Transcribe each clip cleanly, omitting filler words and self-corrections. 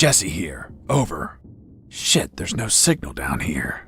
Jesse here. Over. Shit, there's no signal down here.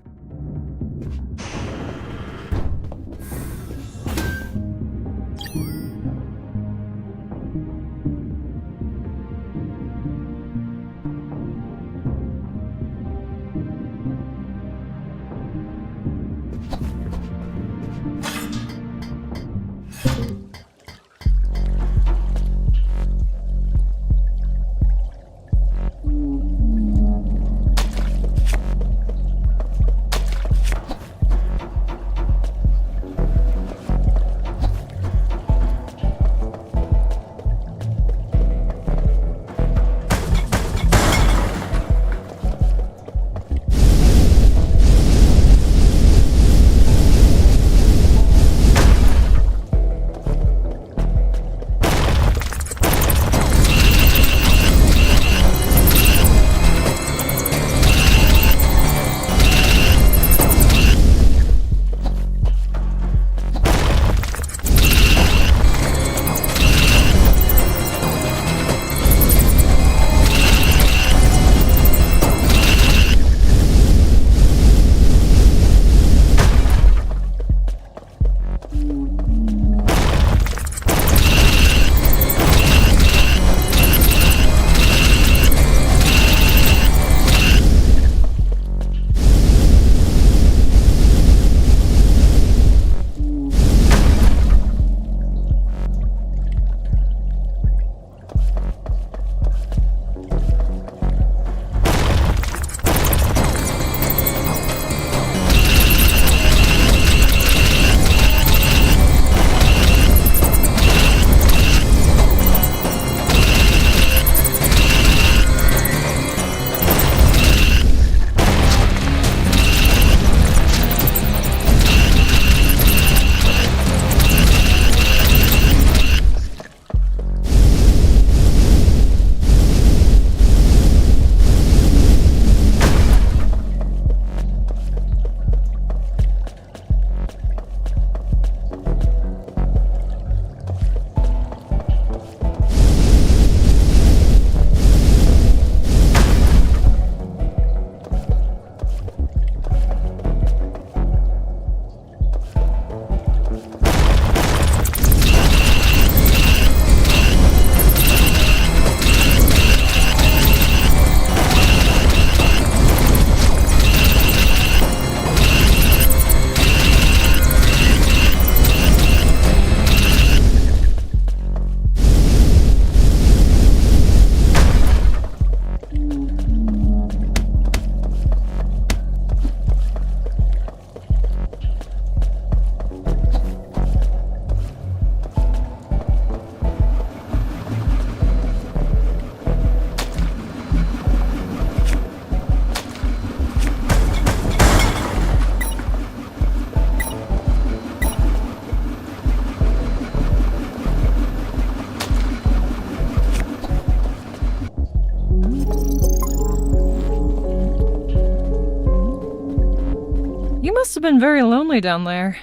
You must have been very lonely down there.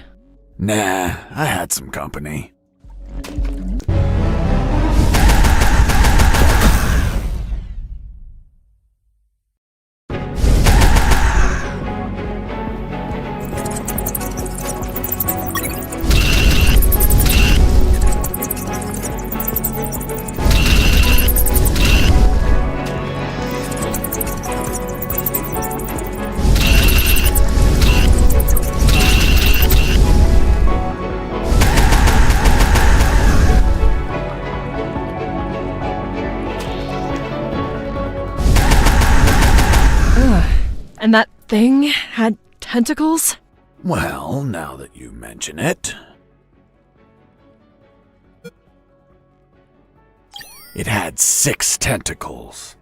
Nah, I had some company. And that thing had tentacles? Well, now that you mention it. It had 6 tentacles.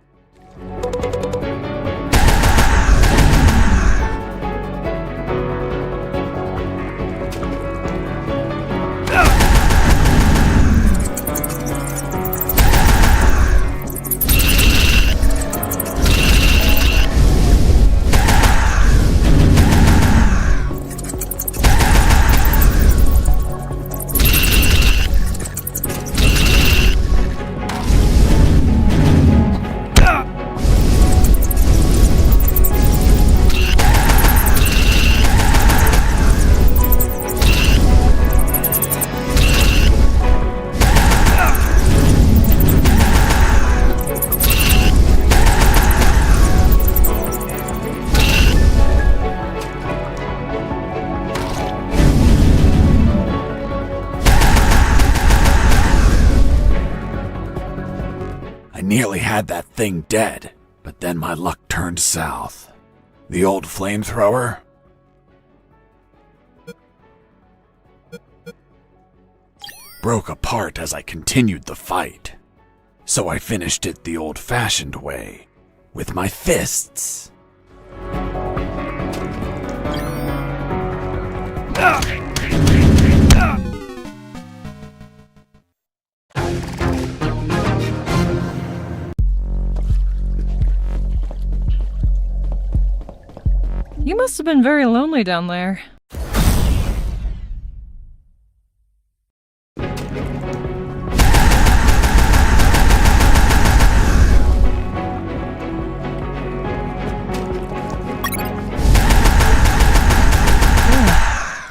nearly had that thing dead, but then my luck turned south. The old flamethrower? Broke apart as I continued the fight. So I finished it the old-fashioned way, with my fists. You must have been very lonely down there.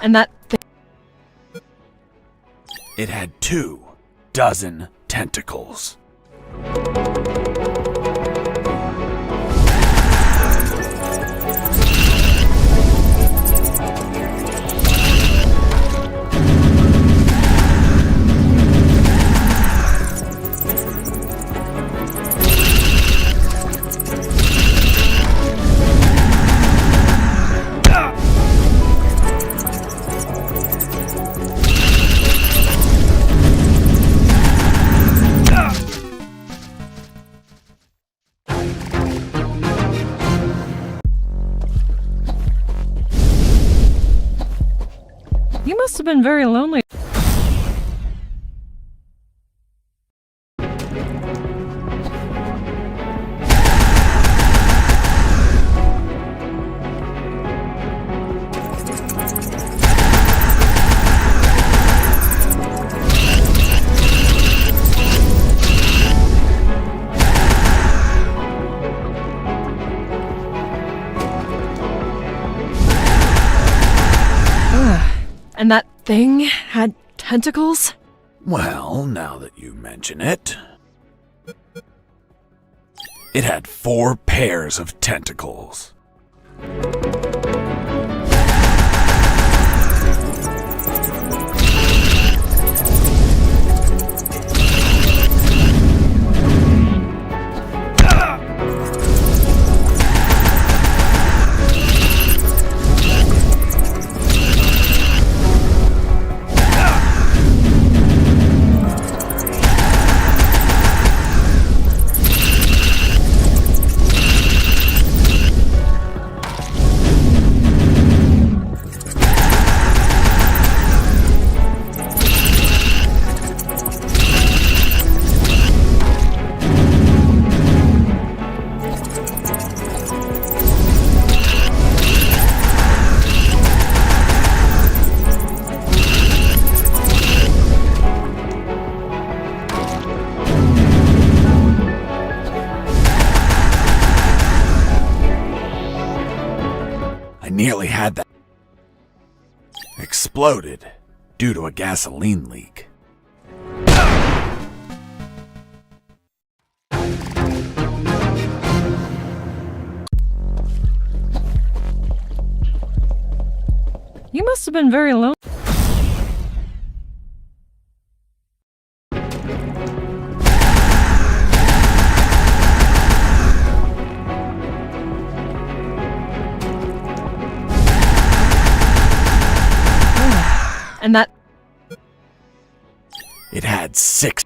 And that thing. It had 24 tentacles. You must have been very lonely. And that thing had tentacles? Well, now that you mention it, it had 4 pairs of tentacles. Nearly had that exploded due to a gasoline leak. You must have been very lonely. And that. It had 6.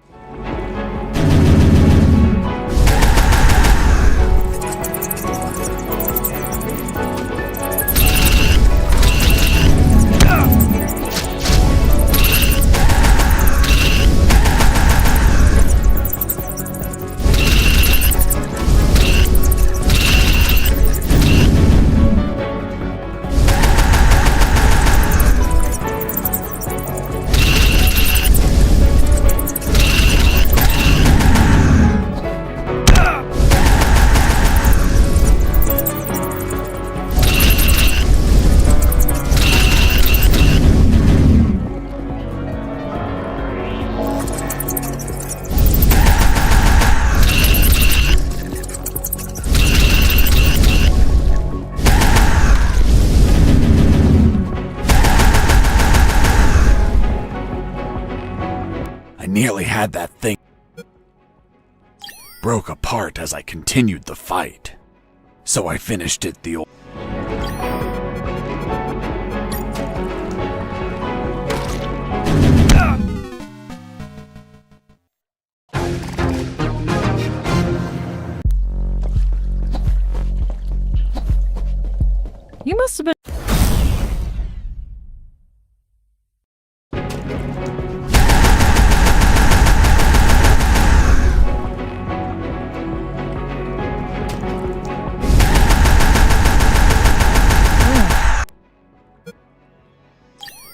Nearly had that thing. broke apart as I continued the fight, so I finished it the old. You must have been.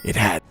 It had.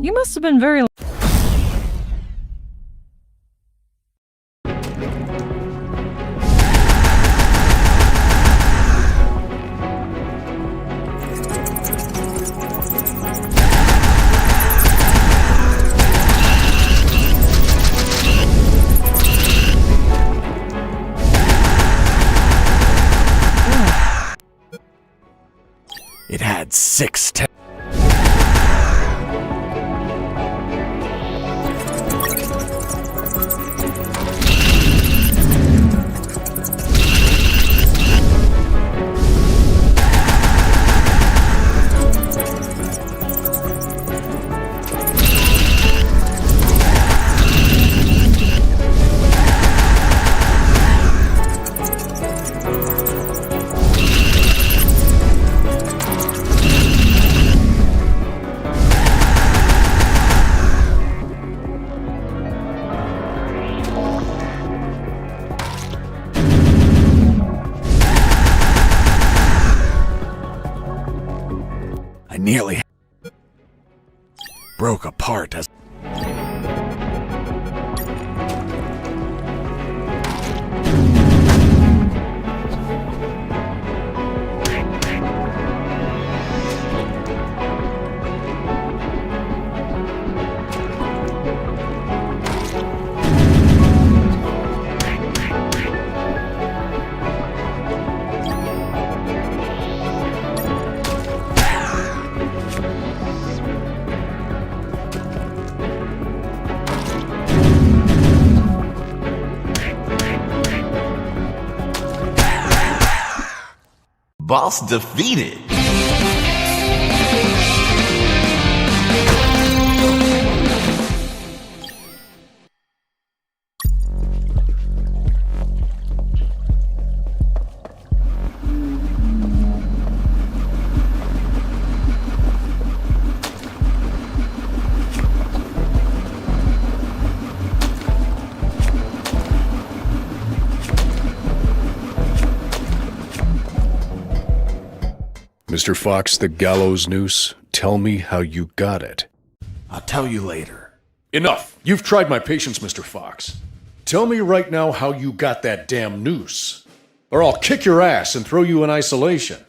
You must have been very. It had 6 te- I nearly broke apart as Boss defeated. Mr. Fox, the gallows noose, tell me how you got it. I'll tell you later. Enough! You've tried my patience, Mr. Fox. Tell me right now how you got that damn noose, or I'll kick your ass and throw you in isolation.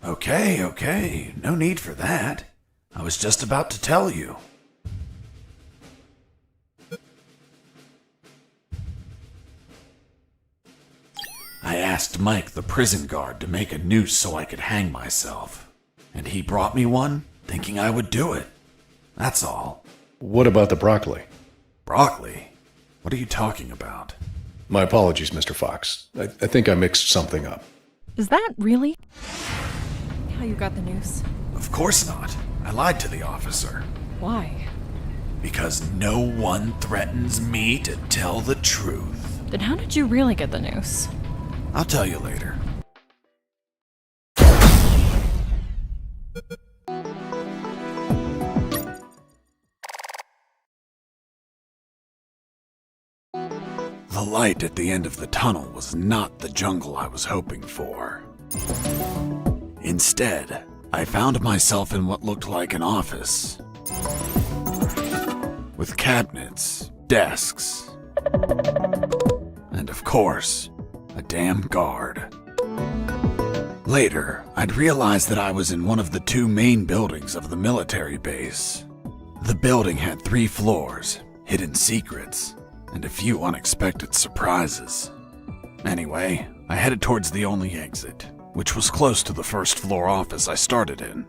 Okay. No need for that. I was just about to tell you. I asked Mike, the prison guard, to make a noose so I could hang myself. And he brought me one, thinking I would do it. That's all. What about the broccoli? Broccoli? What are you talking about? My apologies, Mr. Fox. I think I mixed something up. Is that really how you got the noose? Of course not. I lied to the officer. Why? Because no one threatens me to tell the truth. Then how did you really get the noose? I'll tell you later. The light at the end of the tunnel was not the jungle I was hoping for. Instead, I found myself in what looked like an office. With cabinets, desks, and of course, a damn guard. Later, I'd realized that I was in one of the two main buildings of the military base. The building had 3 floors, hidden secrets, and a few unexpected surprises. Anyway, I headed towards the only exit, which was close to the first floor office I started in.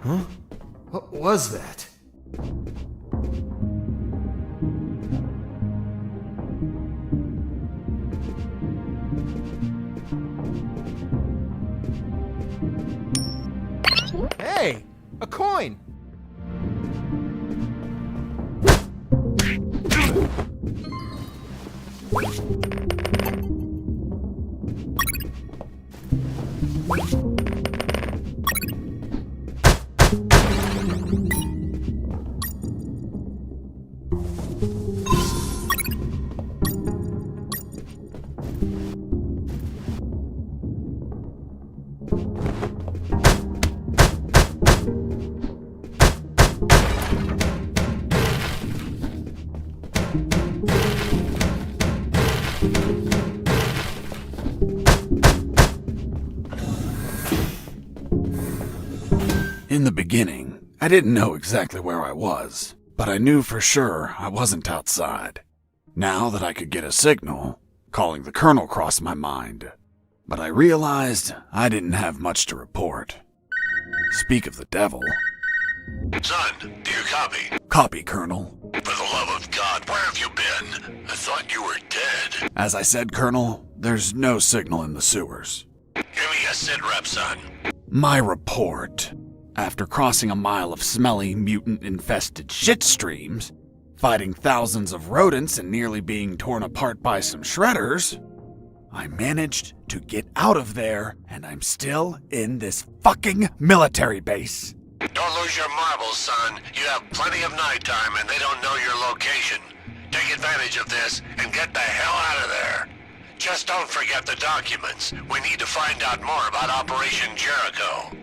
Huh? What was that? Hey! A coin! In the beginning, I didn't know exactly where I was, but I knew for sure I wasn't outside. Now that I could get a signal, calling the colonel crossed my mind, but I realized I didn't have much to report. Speak of the devil. Son, do you copy? Copy, Colonel. For the love of God, where have you been? I thought you were dead. As I said, Colonel, there's no signal in the sewers. Give me a sit rep, son. My report. After crossing a mile of smelly, mutant-infested shit streams, fighting thousands of rodents and nearly being torn apart by some shredders, I managed to get out of there, and I'm still in this fucking military base. Don't lose your marbles, son. You have plenty of nighttime and they don't know your location. Take advantage of this and get the hell out of there. Just don't forget the documents. We need to find out more about Operation Jericho.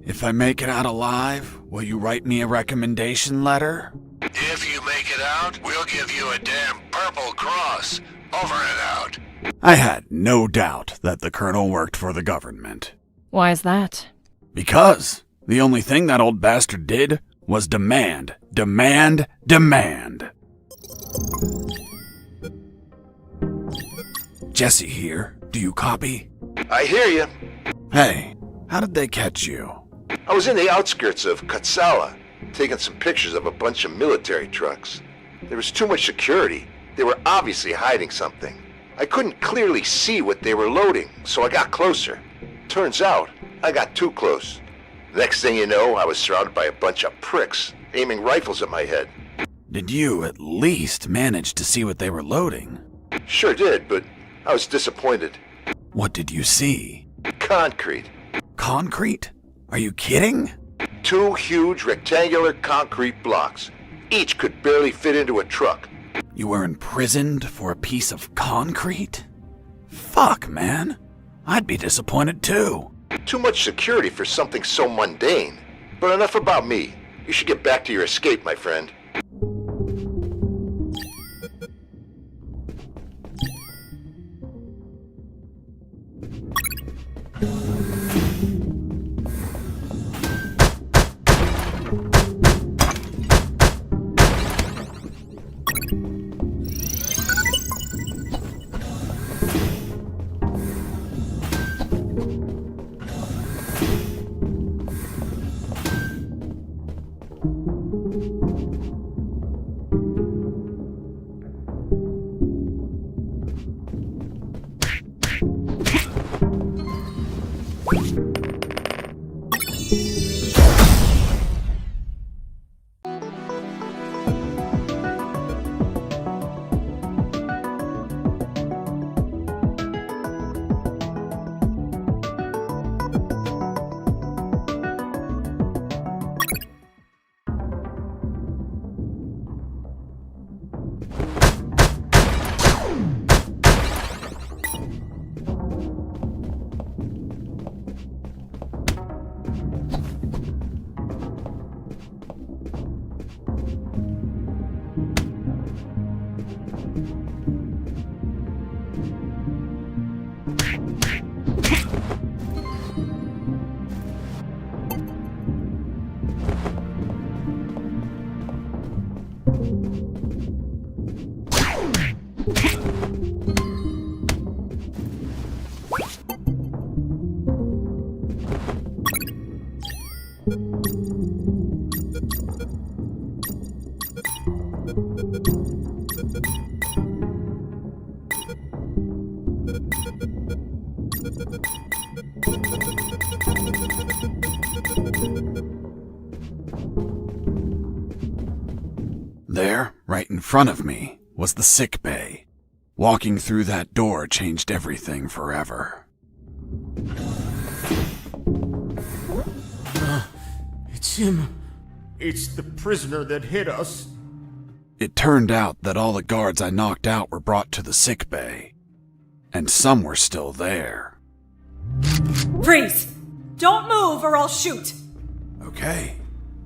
If I make it out alive, will you write me a recommendation letter? If you make it out, we'll give you a damn purple cross. Over and out. I had no doubt that the colonel worked for the government. Why is that? Because the only thing that old bastard did was demand. Jesse here. Do you copy? I hear you. Hey, how did they catch you? I was in the outskirts of Katsala, taking some pictures of a bunch of military trucks. There was too much security. They were obviously hiding something. I couldn't clearly see what they were loading, so I got closer. Turns out, I got too close. Next thing you know, I was surrounded by a bunch of pricks, aiming rifles at my head. Did you at least manage to see what they were loading? Sure did, but I was disappointed. What did you see? Concrete. Concrete? Are you kidding? 2 huge rectangular concrete blocks. Each could barely fit into a truck. You were imprisoned for a piece of concrete? Fuck, man. I'd be disappointed too. Too much security for something so mundane. But enough about me. You should get back to your escape, my friend. There, right in front of me, was the sick bay. Walking through that door changed everything forever. It's him. It's the prisoner that hit us. It turned out that all the guards I knocked out were brought to the sick bay, and some were still there. Freeze! Don't move or I'll shoot! Okay,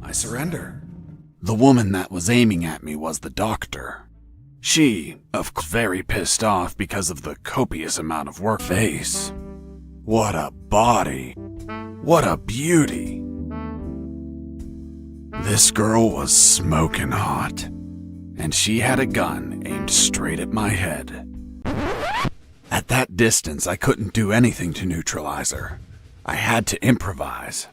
I surrender. The woman that was aiming at me was the doctor. She, of course, very pissed off because of the copious amount of work. Face. What a body. What a beauty. This girl was smoking hot, and she had a gun aimed straight at my head. At that distance, I couldn't do anything to neutralize her. I had to improvise.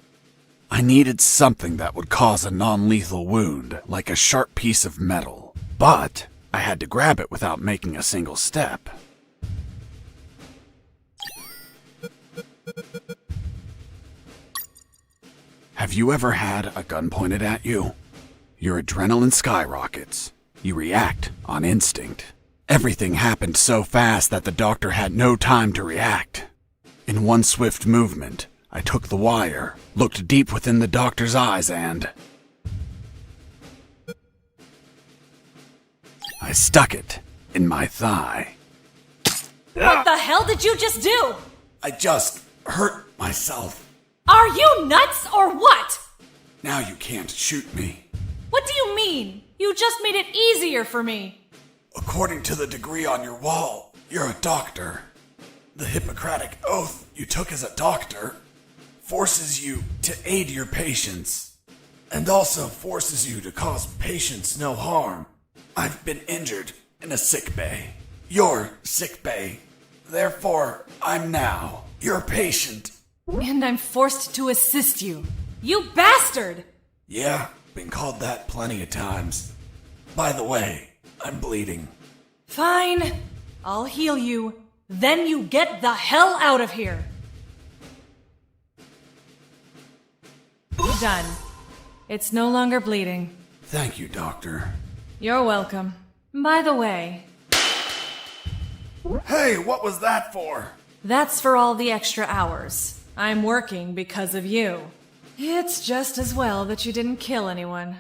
I needed something that would cause a non-lethal wound, like a sharp piece of metal. But I had to grab it without making a single step. Have you ever had a gun pointed at you? Your adrenaline skyrockets. You react on instinct. Everything happened so fast that the doctor had no time to react. In one swift movement, I took the wire, looked deep within the doctor's eyes, and I stuck it in my thigh. What the hell did you just do? I just hurt myself. Are you nuts or what? Now you can't shoot me. What do you mean? You just made it easier for me. According to the degree on your wall, you're a doctor. The Hippocratic oath you took as a doctor forces you to aid your patients, and also forces you to cause patients no harm. I've been injured in a sick bay. Your sick bay. Therefore, I'm now your patient. And I'm forced to assist you. You bastard! Yeah, been called that plenty of times. By the way, I'm bleeding. Fine. I'll heal you. Then you get the hell out of here. Done. It's no longer bleeding. Thank you, Doctor. You're welcome. By the way, Hey, what was that for? that's for all the extra hours. I'm working because of you. It's just as well that you didn't kill anyone.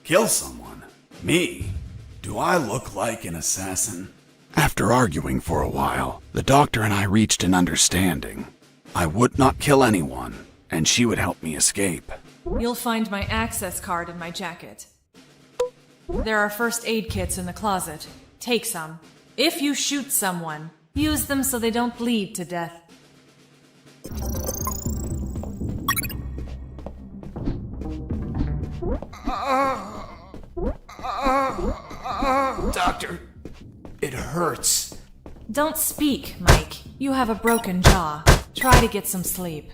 Kill someone? Me? Do I look like an assassin? After arguing for a while, the doctor and I reached an understanding. I would not kill anyone, and she would help me escape. You'll find my access card in my jacket. There are first aid kits in the closet. Take some. If you shoot someone, use them so they don't bleed to death. Doctor, it hurts. Don't speak, Mike. You have a broken jaw. Try to get some sleep.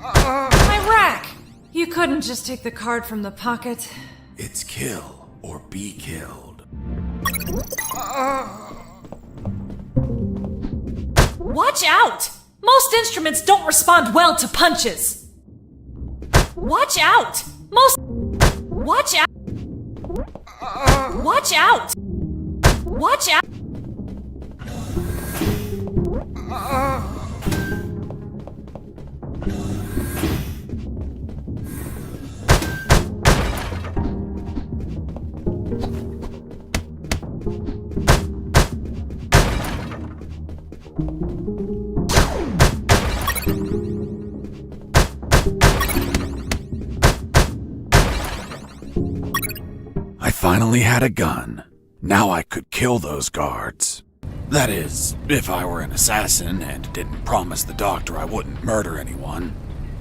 My rack! You couldn't just take the card from the pocket. It's kill or be killed. Watch out! Most instruments don't respond well to punches. Watch out! Watch out! Watch out! Watch out! I finally had a gun. Now I could kill those guards. That is, if I were an assassin and didn't promise the doctor I wouldn't murder anyone.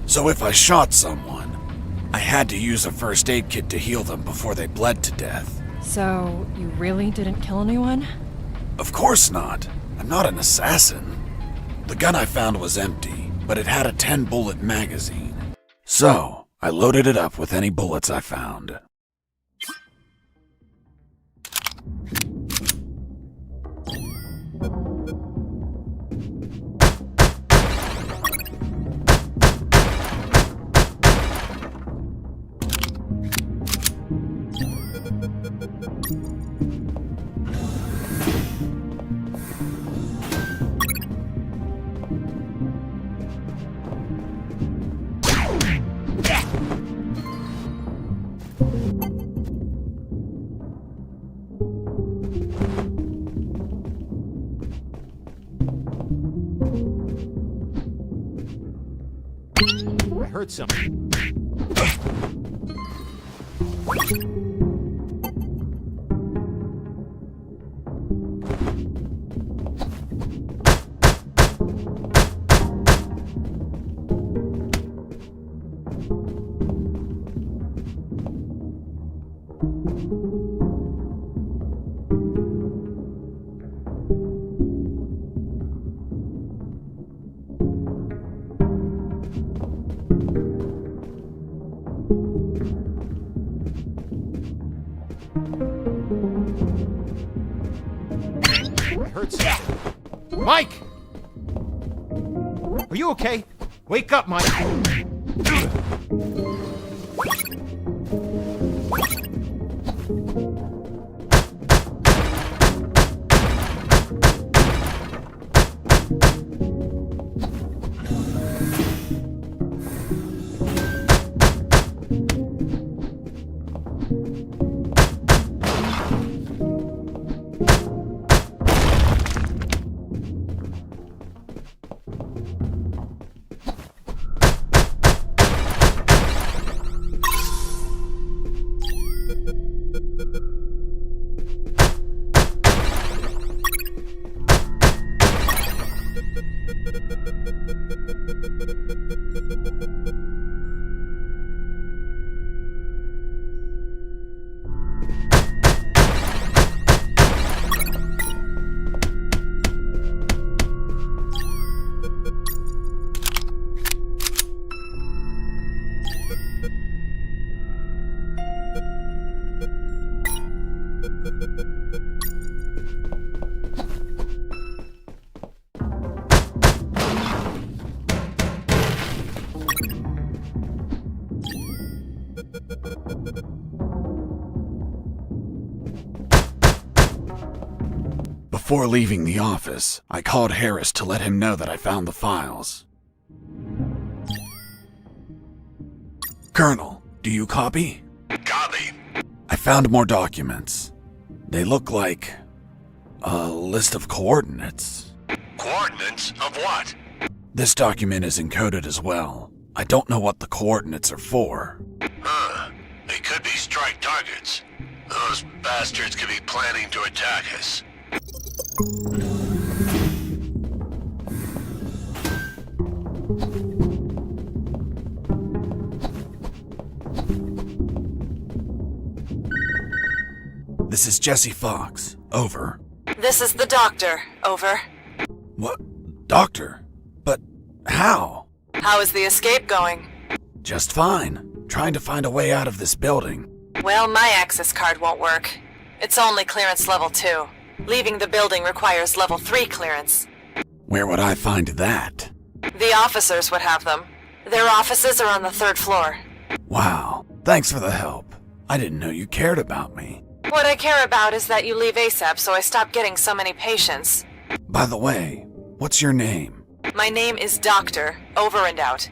So if I shot someone, I had to use a first aid kit to heal them before they bled to death. So, you really didn't kill anyone? Of course not. I'm not an assassin. The gun I found was empty, but it had a 10-bullet magazine. So, I loaded it up with any bullets I found. I heard something. I heard something. Mike! Are you okay? Wake up, Mike! Before leaving the office, I called Harris to let him know that I found the files. Colonel, do you copy? Copy. I found more documents. They look like a list of coordinates. Coordinates of what? This document is encoded as well. I don't know what the coordinates are for. Huh. They could be strike targets. Those bastards could be planning to attack us. This is Jesse Fox. Over. This is the doctor. Over. What? Doctor? But how? How is the escape going? Just fine. Trying to find a way out of this building. Well, my access card won't work. It's only clearance level 2. Leaving the building requires level 3 clearance. Where would I find that? The officers would have them. Their offices are on the 3rd floor. Wow. Thanks for the help. I didn't know you cared about me. What I care about is that you leave ASAP so I stop getting so many patients. By the way, what's your name? My name is Doctor. Over and out.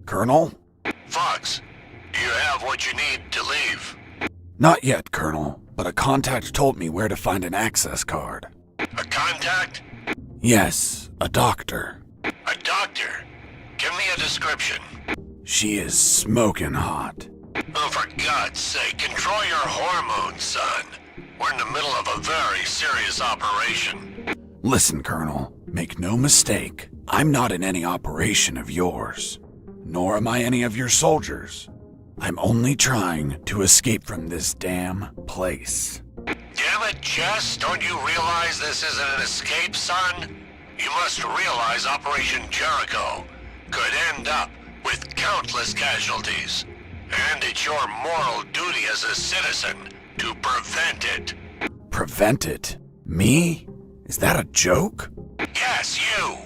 Colonel? Fox, do you have what you need to leave? Not yet, Colonel, but a contact told me where to find an access card. A contact? Yes, a doctor. A doctor? Give me a description. She is smoking hot. Oh, for God's sake, control your hormones, son. We're in the middle of a very serious operation. Listen, Colonel, make no mistake. I'm not in any operation of yours. Nor am I any of your soldiers. I'm only trying to escape from this damn place. Damn it, Jess, don't you realize this isn't an escape, son? You must realize Operation Jericho could end up with countless casualties. And it's your moral duty as a citizen to prevent it. Prevent it? Me? Is that a joke? Yes, you.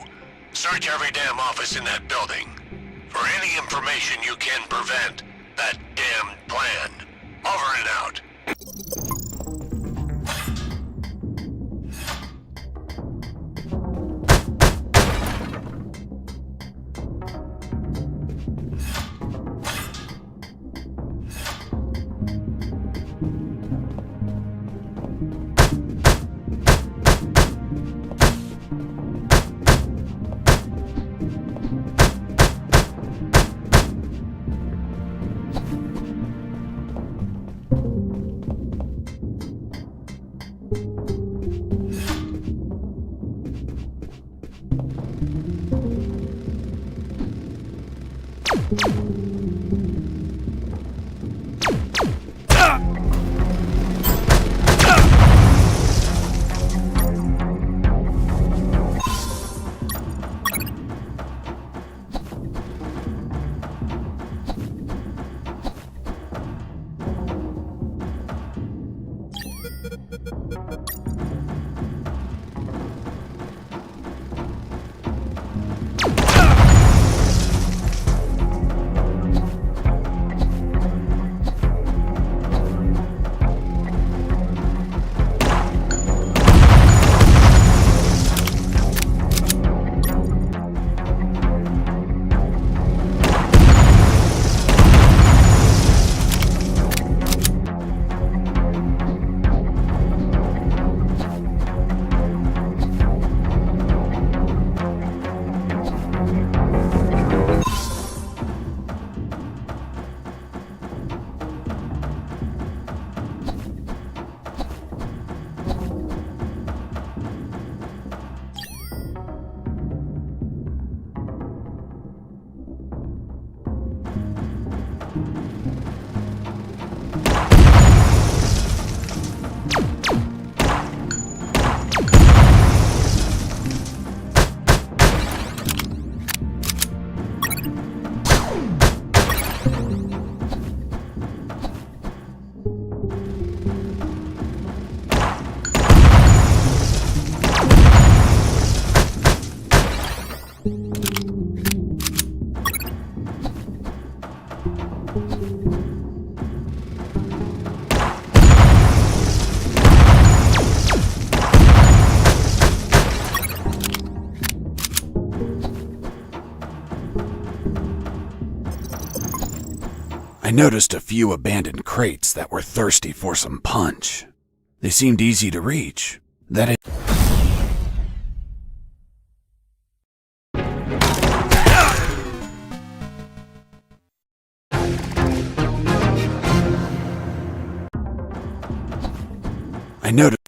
Search every damn office in that building for any information you can prevent that damned plan. Over and out. I noticed a few abandoned crates that were thirsty for some punch. They seemed easy to reach. That is... I noticed...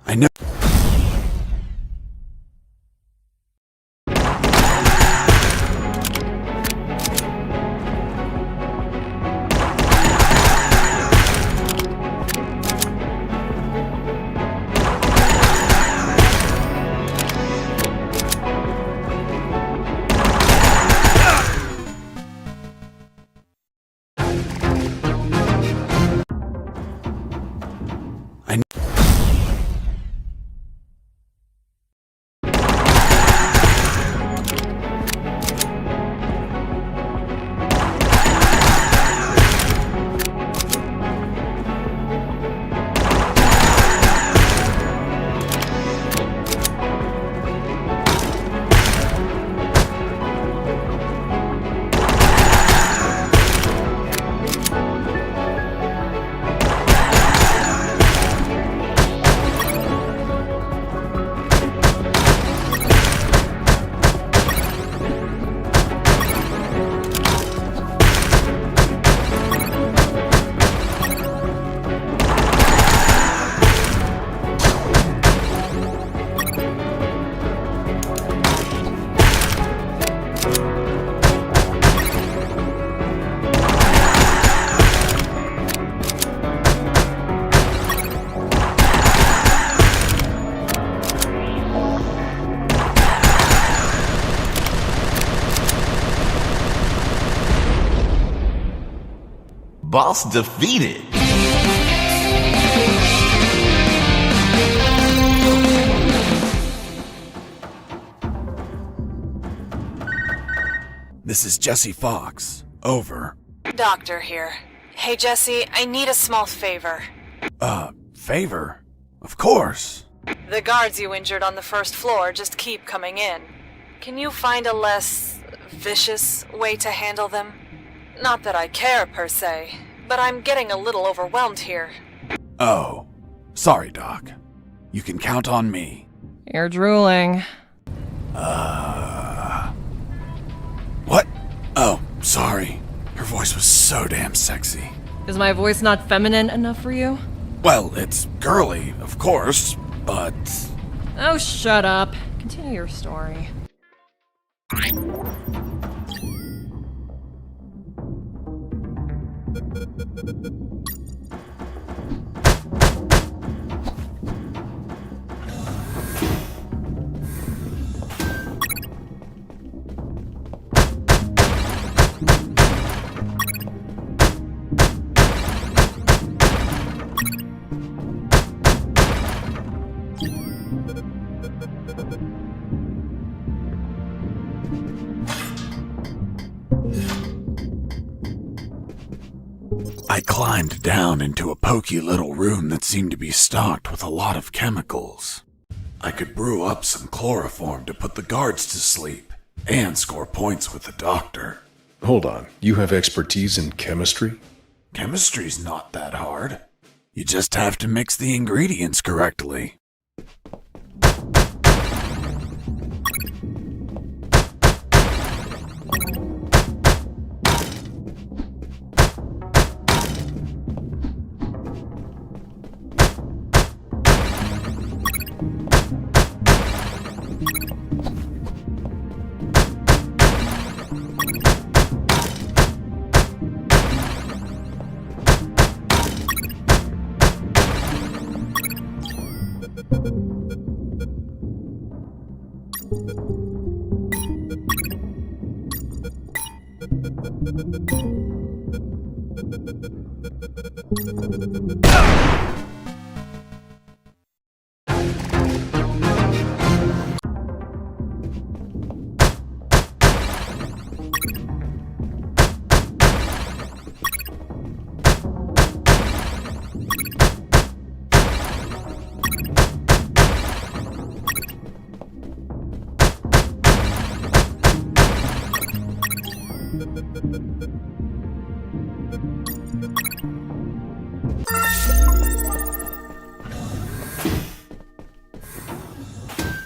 I know... Boss defeated. This is Jesse Fox. Over. Doctor here. Hey, Jesse, I need a small favor. Favor? Of course. The guards you injured on the first floor just keep coming in. Can you find a less vicious way to handle them? Not that I care, per se, but I'm getting a little overwhelmed here. Oh. Sorry, Doc. You can count on me. You're drooling. What? Oh, sorry. Her voice was so damn sexy. Is my voice not feminine enough for you? Well, it's girly, of course, but... Oh, shut up. Continue your story. I climbed down into a poky little room that seemed to be stocked with a lot of chemicals. I could brew up some chloroform to put the guards to sleep and score points with the doctor. Hold on, you have expertise in chemistry? Chemistry's not that hard. You just have to mix the ingredients correctly.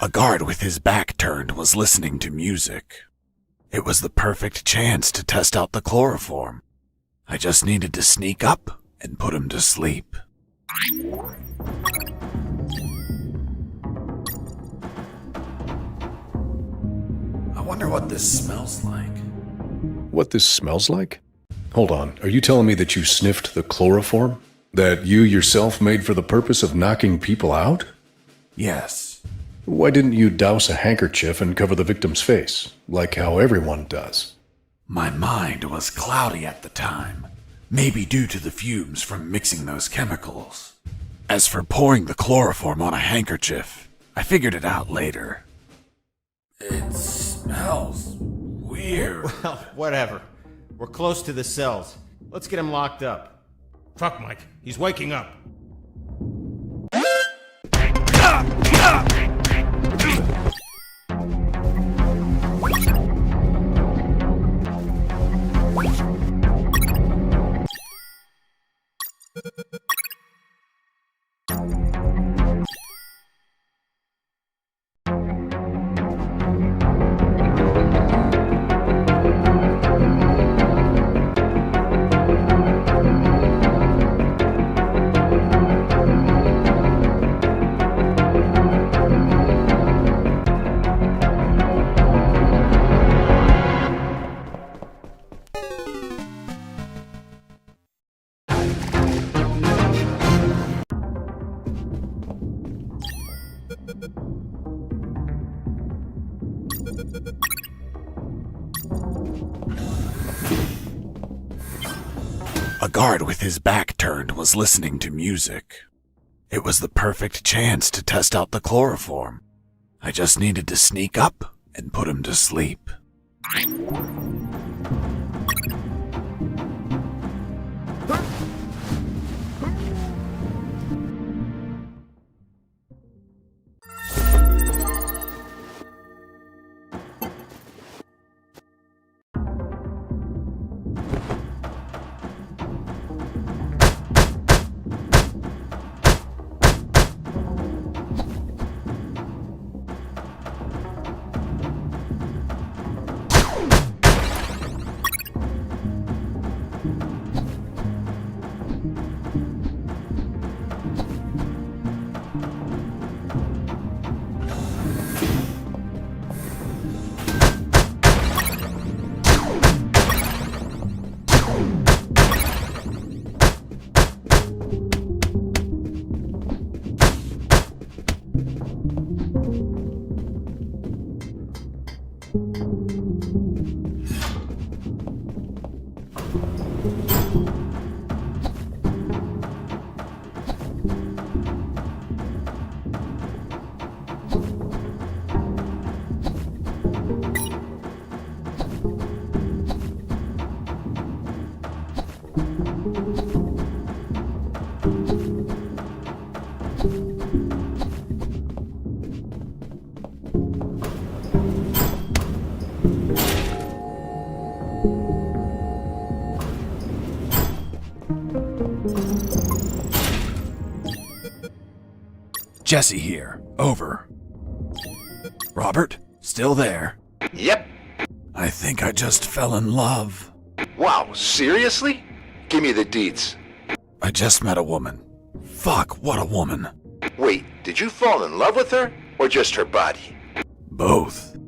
A guard with his back turned was listening to music. It was the perfect chance to test out the chloroform. I just needed to sneak up and put him to sleep. I wonder what this smells like. What this smells like? Hold on, are you telling me that you sniffed the chloroform? That you yourself made for the purpose of knocking people out? Yes. Why didn't you douse a handkerchief and cover the victim's face, like how everyone does? My mind was cloudy at the time, maybe due to the fumes from mixing those chemicals. As for pouring the chloroform on a handkerchief, I figured it out later. It smells weird. Well, whatever. We're close to the cells. Let's get him locked up. Fuck, Mike. He's waking up. A guard with his back turned was listening to music. It was the perfect chance to test out the chloroform. I just needed to sneak up and put him to sleep. Jesse here. Over. Robert? Still there? Yep. I think I just fell in love. Wow, seriously? Give me the deets. I just met a woman. Fuck, what a woman. Wait, did you fall in love with her? Or just her body? Both.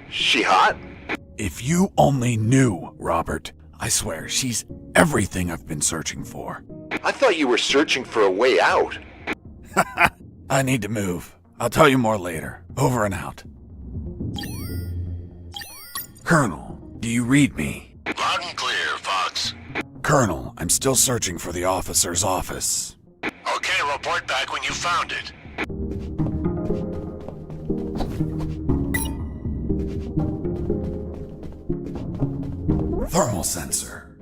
She hot? If you only knew, Robert. I swear, she's everything I've been searching for. I thought you were searching for a way out. I need to move. I'll tell you more later. Over and out. Colonel, do you read me? Loud and clear, Fox. Colonel, I'm still searching for the officer's office. Okay, report back when you found it. Thermal sensor.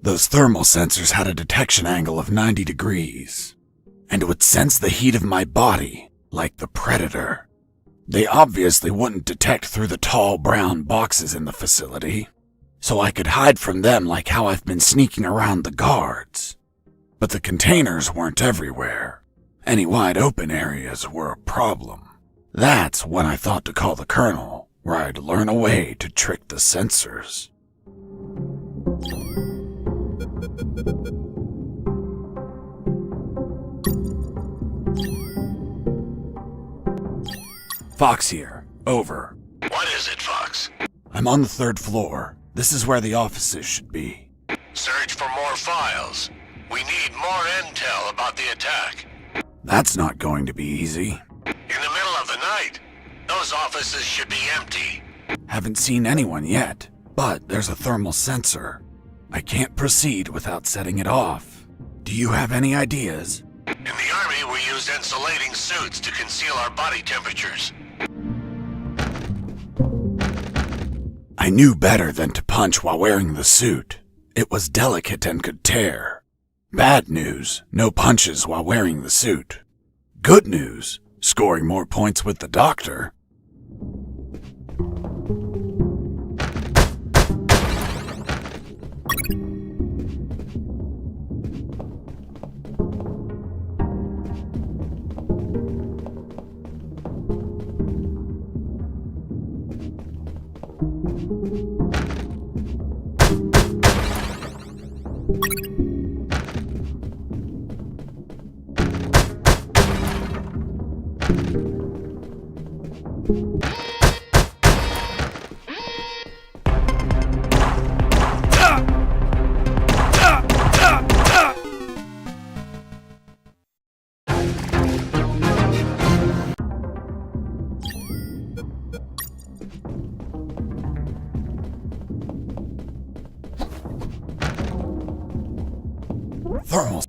Those thermal sensors had a detection angle of 90 degrees, and would sense the heat of my body like the Predator. They obviously wouldn't detect through the tall brown boxes in the facility, so I could hide from them like how I've been sneaking around the guards. But the containers weren't everywhere. Any wide open areas were a problem. That's when I thought to call the Colonel, where I'd learn a way to trick the sensors. Fox here. Over. What is it, Fox? I'm on the 3rd floor. This is where the offices should be. Search for more files. We need more intel about the attack. That's not going to be easy. In the middle of the night, those offices should be empty. Haven't seen anyone yet, but there's a thermal sensor. I can't proceed without setting it off. Do you have any ideas? In the Army, we use insulating suits to conceal our body temperatures. I knew better than to punch while wearing the suit. It was delicate and could tear. Bad news, no punches while wearing the suit. Good news, scoring more points with the doctor. Thermal.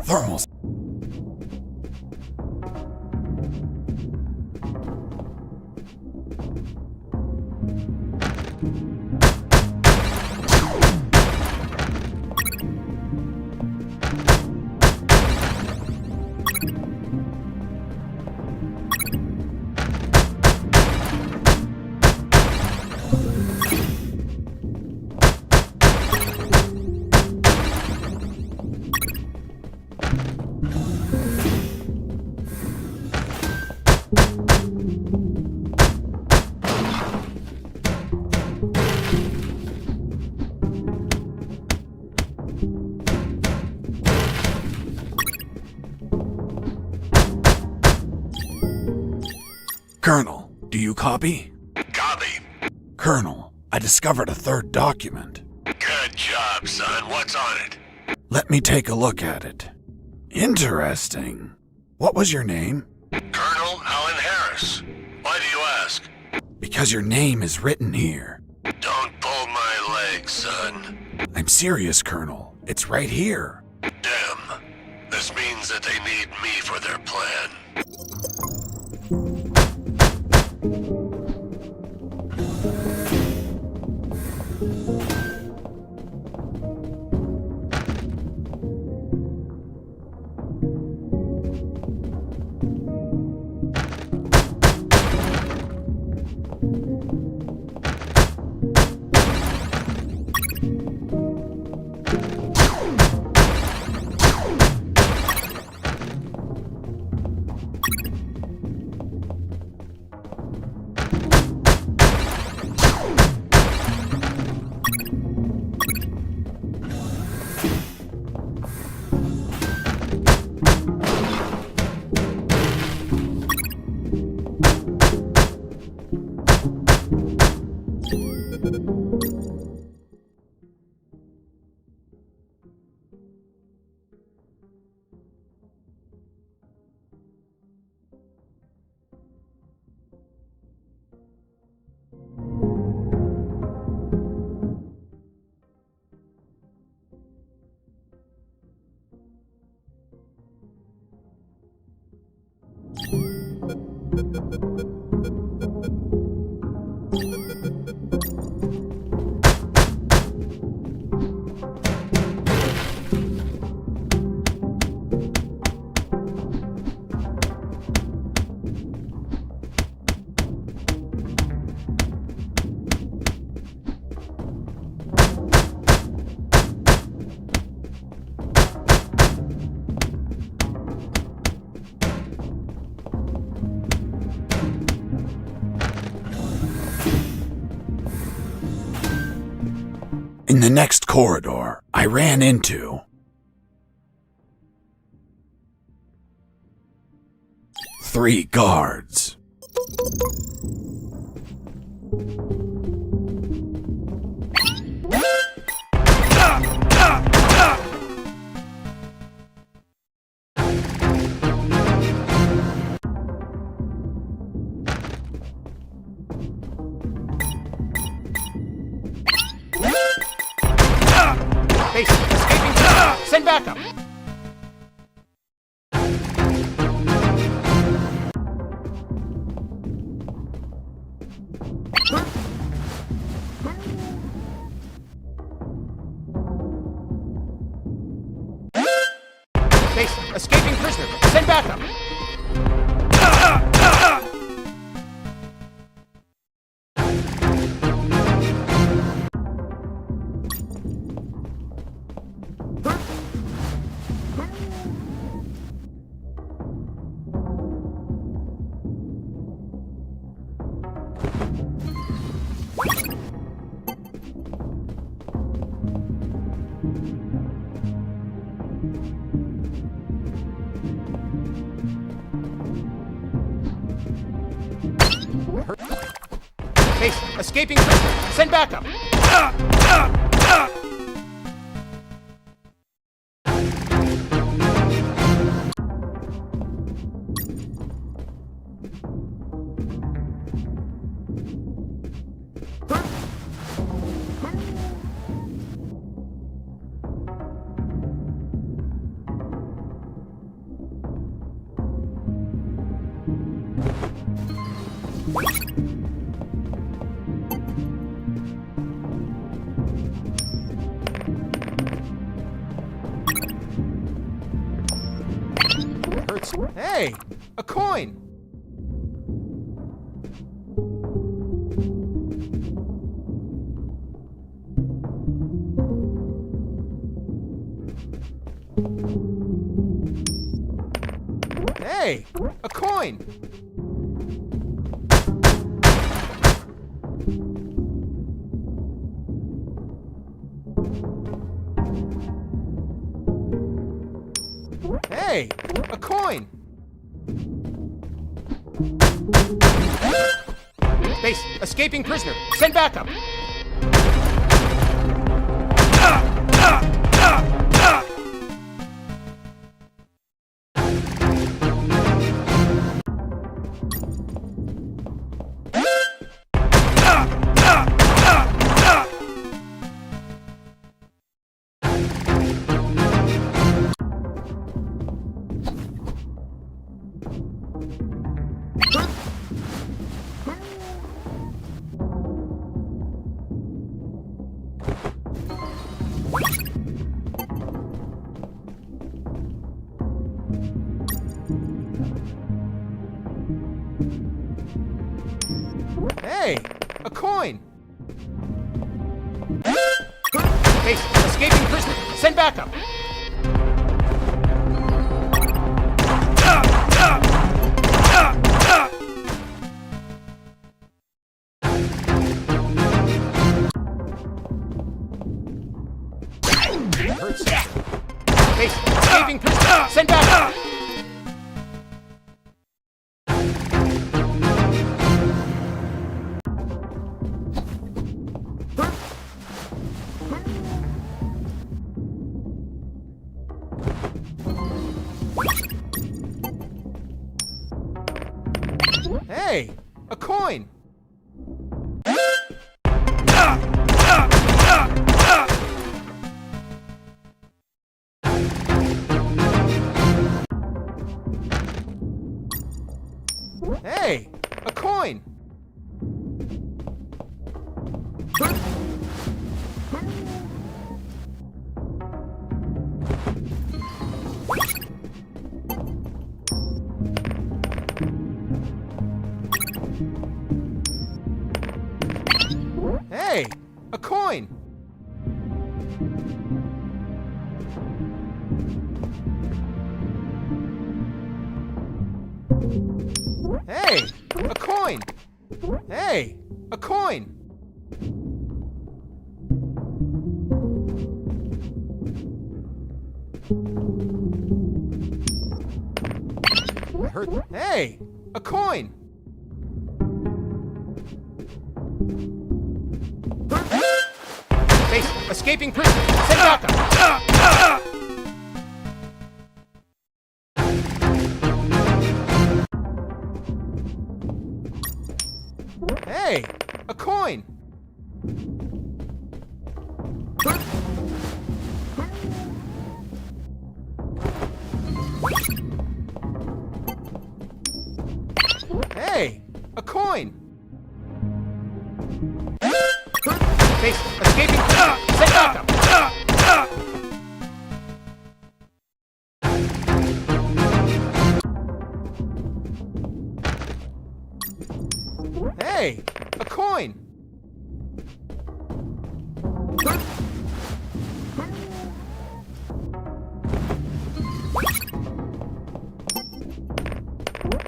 Thermals. Colonel, do you copy? Copy. Colonel, I discovered a 3rd document. Good job, son. What's on it? Let me take a look at it. Interesting. What was your name? Colonel Alan Harris. Why do you ask? Because your name is written here. Don't pull my leg, son. I'm serious, Colonel. It's right here. Damn. This means that they need me for their plan. In the next corridor, I ran into 3 guards. Base, escaping. Send backup. Base, escaping prisoner. Send backup. Base, escaping prisoner. Send backup. Hurts. Hey, a coin. Hey, a coin. Hey, a coin. Base, escaping prisoner. Send backup. Hey, a coin. Base, escaping prisoner. Send backup. Hurts. Base, escaping prisoner. Send backup. Hey, a coin. Hey, a coin! Hey, a coin! Hey, a coin! Hey, a coin! I heard. Hey, a coin! Base, escaping prisoner. Send backup. Hey, a coin! Hey, a coin! Base, escaping prisoner. Send backup. Hey, a coin!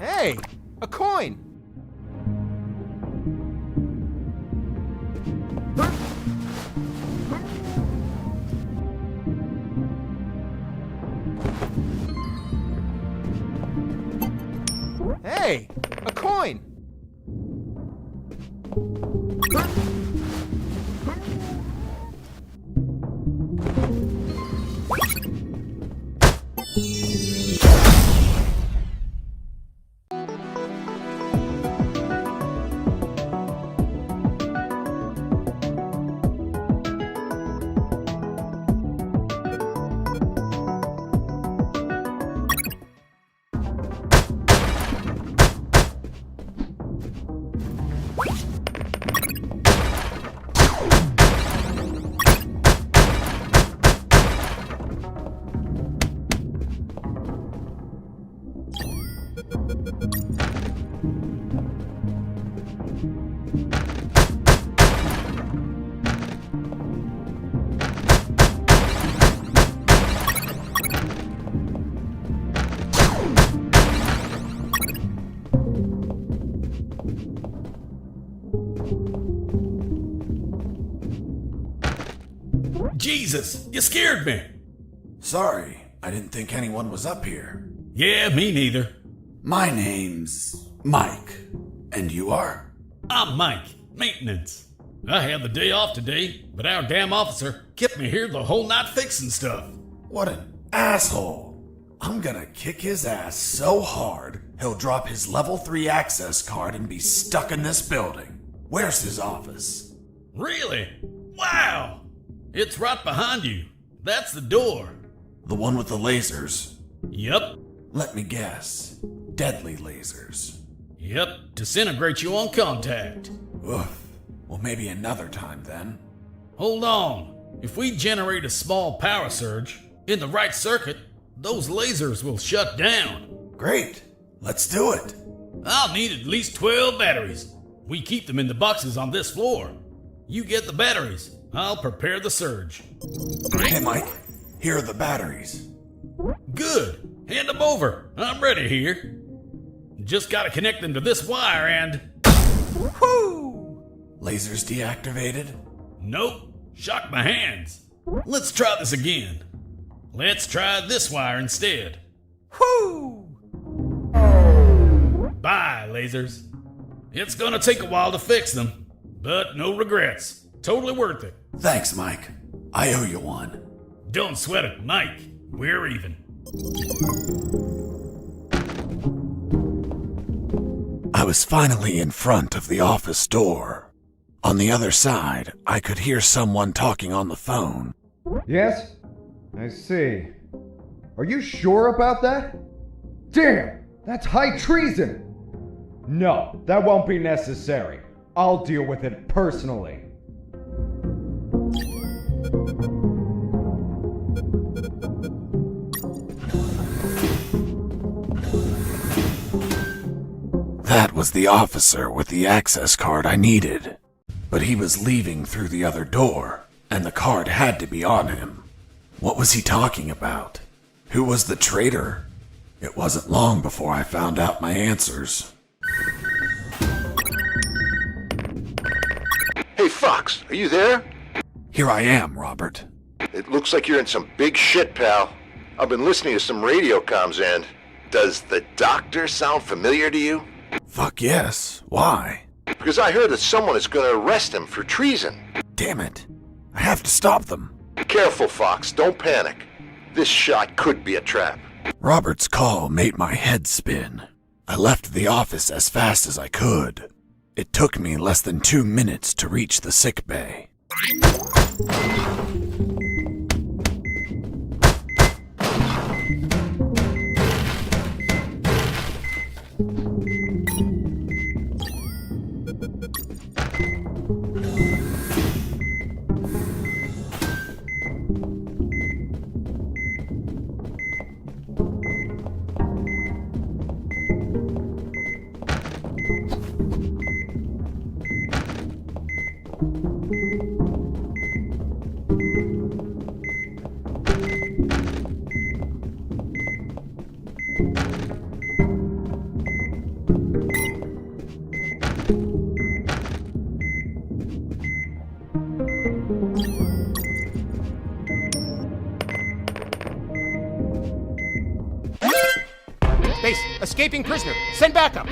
Hey, a coin! Hey, a coin! Jesus, you scared me. Sorry, I didn't think anyone was up here. Yeah, me neither. My name's Mike. And you are? I'm Mike, maintenance. I had the day off today, but our damn officer kept me here the whole night fixing stuff. What an asshole. I'm gonna kick his ass so hard, he'll drop his level 3 access card and be stuck in this building. Where's his office? Really? Wow! It's right behind you. That's the door. The one with the lasers? Yep. Let me guess. Deadly lasers. Yep, disintegrate you on contact. Oof. Well, maybe another time then. Hold on. If we generate a small power surge in the right circuit, those lasers will shut down. Great. Let's do it. I'll need at least 12 batteries. We keep them in the boxes on this floor. You get the batteries. I'll prepare the surge. Hey, Mike. Here are the batteries. Good. Hand them over. I'm ready here. Just gotta connect them to this wire and... Whoo! Lasers deactivated? Nope. Shocked my hands. Let's try this again. Let's try this wire instead. Whoo! Bye, lasers. It's gonna take a while to fix them, but no regrets. Totally worth it. Thanks, Mike. I owe you one. Don't sweat it, Mike. We're even. I was finally in front of the office door. On the other side, I could hear someone talking on the phone. Yes? I see. Are you sure about that? Damn! That's high treason! No, that won't be necessary. I'll deal with it personally. That was the officer with the access card I needed. But he was leaving through the other door, and the card had to be on him. What was he talking about? Who was the traitor? It wasn't long before I found out my answers. Hey, Fox, are you there? Here I am, Robert. It looks like you're in some big shit, pal. I've been listening to some radio comms and... Does the doctor sound familiar to you? Fuck yes. Why? Because I heard that someone is going to arrest him for treason. Damn it. I have to stop them. Careful, Fox. Don't panic. This shot could be a trap. Robert's call made my head spin. I left the office as fast as I could. It took me less than 2 minutes to reach the sick bay. Base, escaping prisoner. Send backup.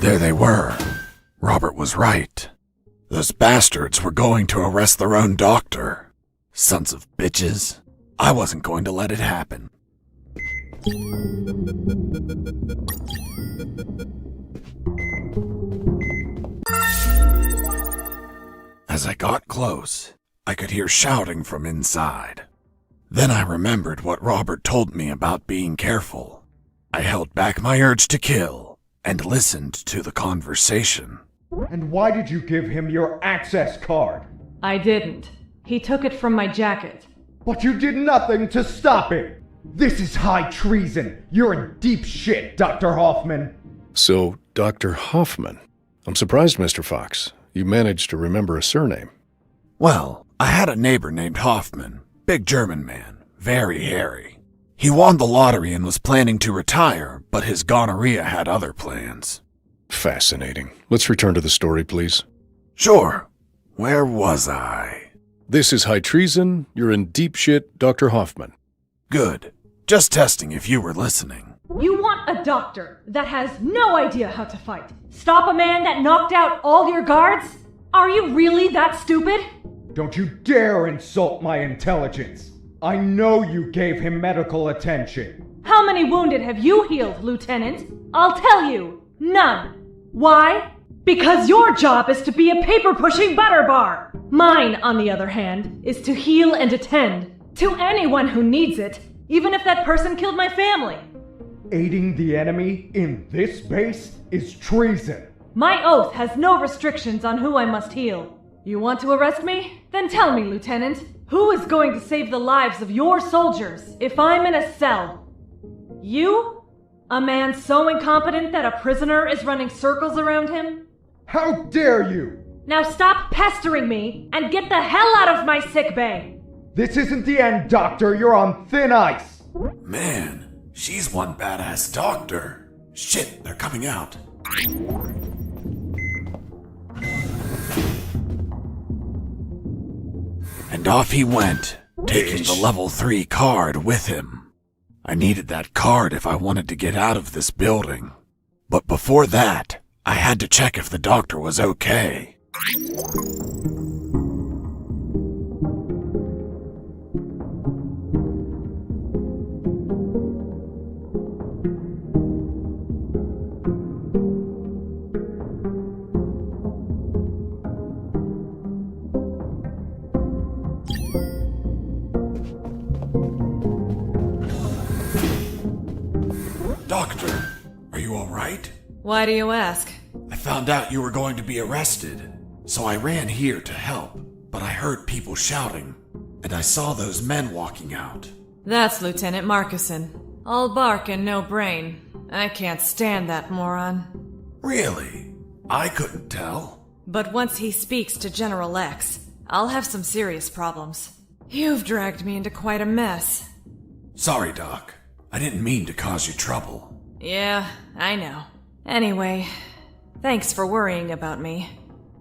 There they were. Robert was right. Those bastards were going to arrest their own doctor. Sons of bitches. I wasn't going to let it happen. As I got close, I could hear shouting from inside. Then I remembered what Robert told me about being careful. I held back my urge to kill and listened to the conversation. And why did you give him your access card? I didn't. He took it from my jacket. But you did nothing to stop him! This is high treason! You're in deep shit, Dr. Hoffman! So, Dr. Hoffman. I'm surprised, Mr. Fox. You managed to remember a surname. Well, I had a neighbor named Hoffman. Big German man. Very hairy. He won the lottery and was planning to retire, but his gonorrhea had other plans. Fascinating. Let's return to the story, please. Sure. Where was I? This is high treason. You're in deep shit, Dr. Hoffman. Good. Just testing if you were listening. You want a doctor that has no idea how to fight? Stop a man that knocked out all your guards? Are you really that stupid? Don't you dare insult my intelligence! I know you gave him medical attention. How many wounded have you healed, Lieutenant? I'll tell you, none. Why? Because your job is to be a paper-pushing butterbar. Mine, on the other hand, is to heal and attend to anyone who needs it, even if that person killed my family. Aiding the enemy in this base is treason. My oath has no restrictions on who I must heal. You want to arrest me? Then tell me, Lieutenant, who is going to save the lives of your soldiers if I'm in a cell? You? A man so incompetent that a prisoner is running circles around him? How dare you! Now stop pestering me and get the hell out of my sickbay! This isn't the end, Doctor. You're on thin ice. Man, she's one badass doctor. Shit, they're coming out. And off he went, taking the level 3 card with him. I needed that card if I wanted to get out of this building. But before that, I had to check if the doctor was okay. Doctor, are you all right? Why do you ask? I found out you were going to be arrested, so I ran here to help, but I heard people shouting, and I saw those men walking out. That's Lieutenant Marcuson. All bark and no brain. I can't stand that moron. Really? I couldn't tell. But once he speaks to General X, I'll have some serious problems. You've dragged me into quite a mess. Sorry, Doc. I didn't mean to cause you trouble. Yeah, I know. Anyway, thanks for worrying about me.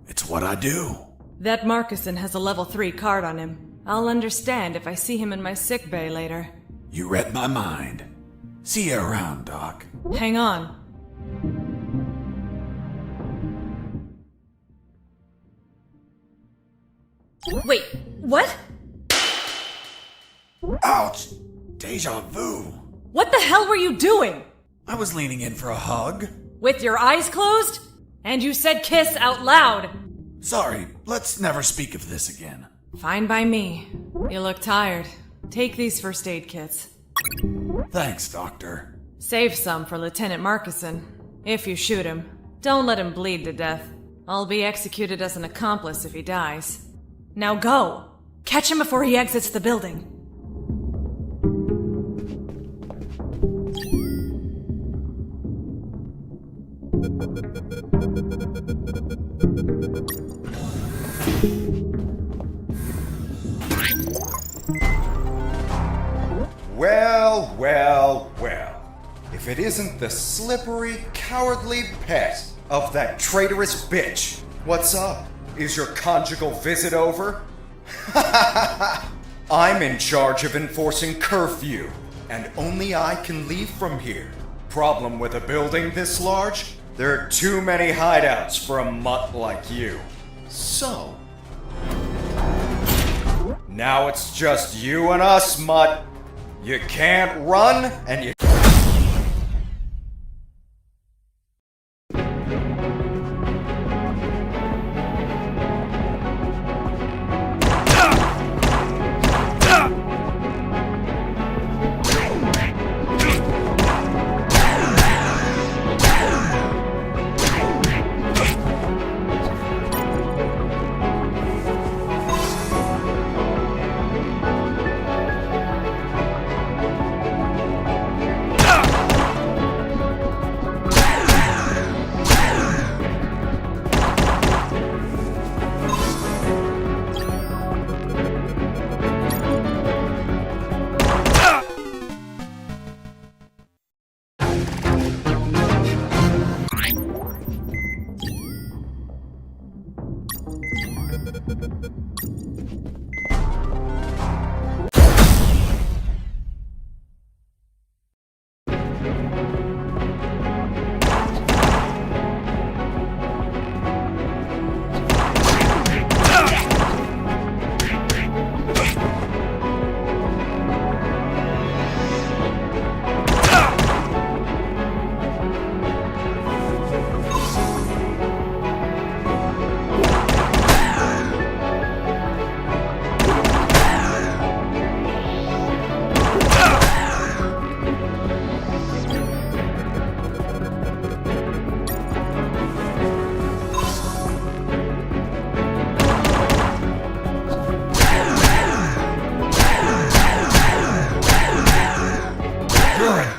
It's what I do. That Marcuson has a level 3 card on him. I'll understand if I see him in my sickbay later. You read my mind. See you around, Doc. Hang on. Wait, what? Ouch! Deja vu. What the hell were you doing? I was leaning in for a hug. With your eyes closed? And you said kiss out loud. Sorry, let's never speak of this again. Fine by me. You look tired. Take these first aid kits. Thanks, Doctor. Save some for Lieutenant Marcuson. If you shoot him, don't let him bleed to death. I'll be executed as an accomplice if he dies. Now go! Catch him before he exits the building. Well, well, well. If it isn't the slippery, cowardly pet of that traitorous bitch. What's up? Is your conjugal visit over? I'm in charge of enforcing curfew, and only I can leave from here. Problem with a building this large? There are too many hideouts for a mutt like you. So... now it's just you and us, mutt. You can't run, and you...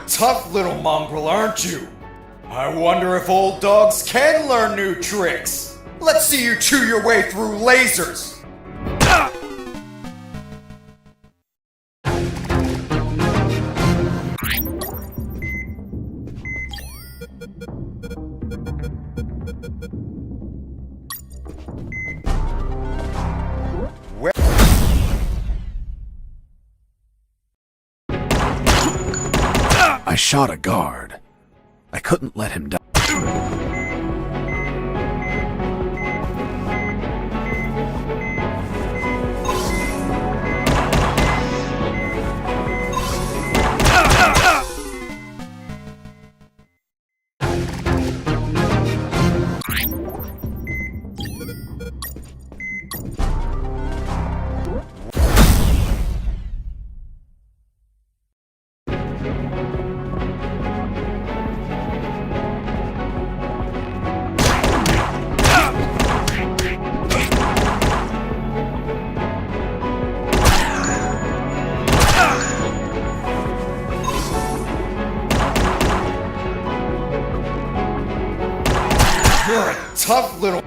Tough little mongrel, aren't you? I wonder if old dogs can learn new tricks. Let's see you chew your way through lasers. I shot a guard. I couldn't let him die. You're a tough little...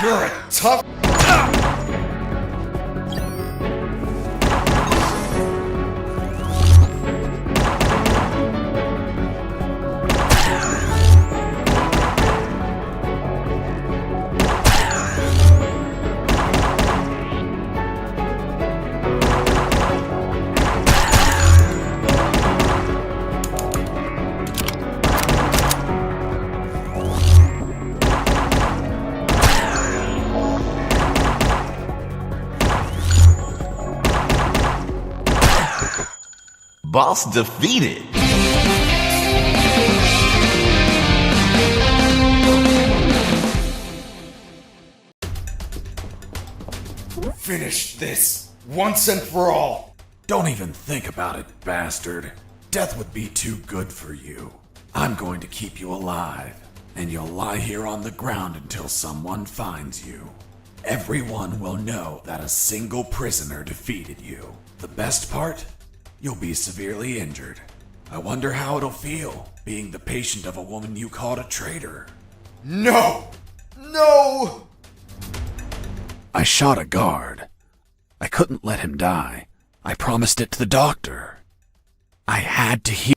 You're a tough... Boss defeated. Finish this once and for all. Don't even think about it, bastard. Death would be too good for you. I'm going to keep you alive, and you'll lie here on the ground until someone finds you. Everyone will know that a single prisoner defeated you. The best part? You'll be severely injured. I wonder how it'll feel, being the patient of a woman you called a traitor. No! No! I shot a guard. I couldn't let him die. I promised it to the doctor. I had to heal.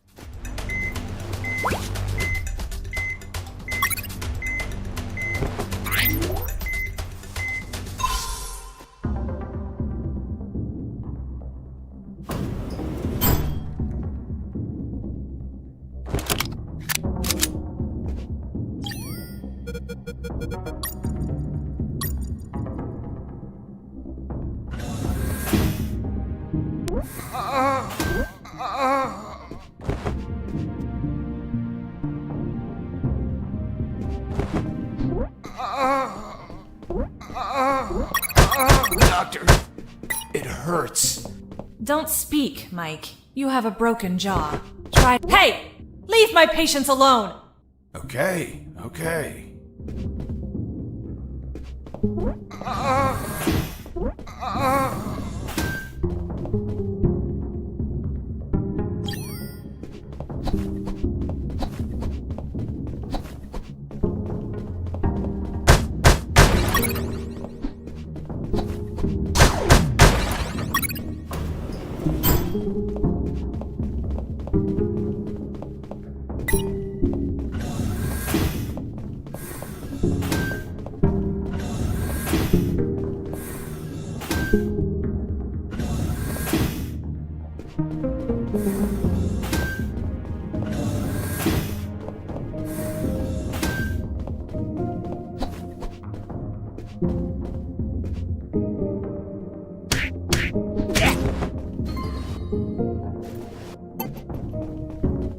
Doctor, it hurts. Don't speak, Mike. You have a broken jaw. Try. Hey! Leave my patients alone! Okay.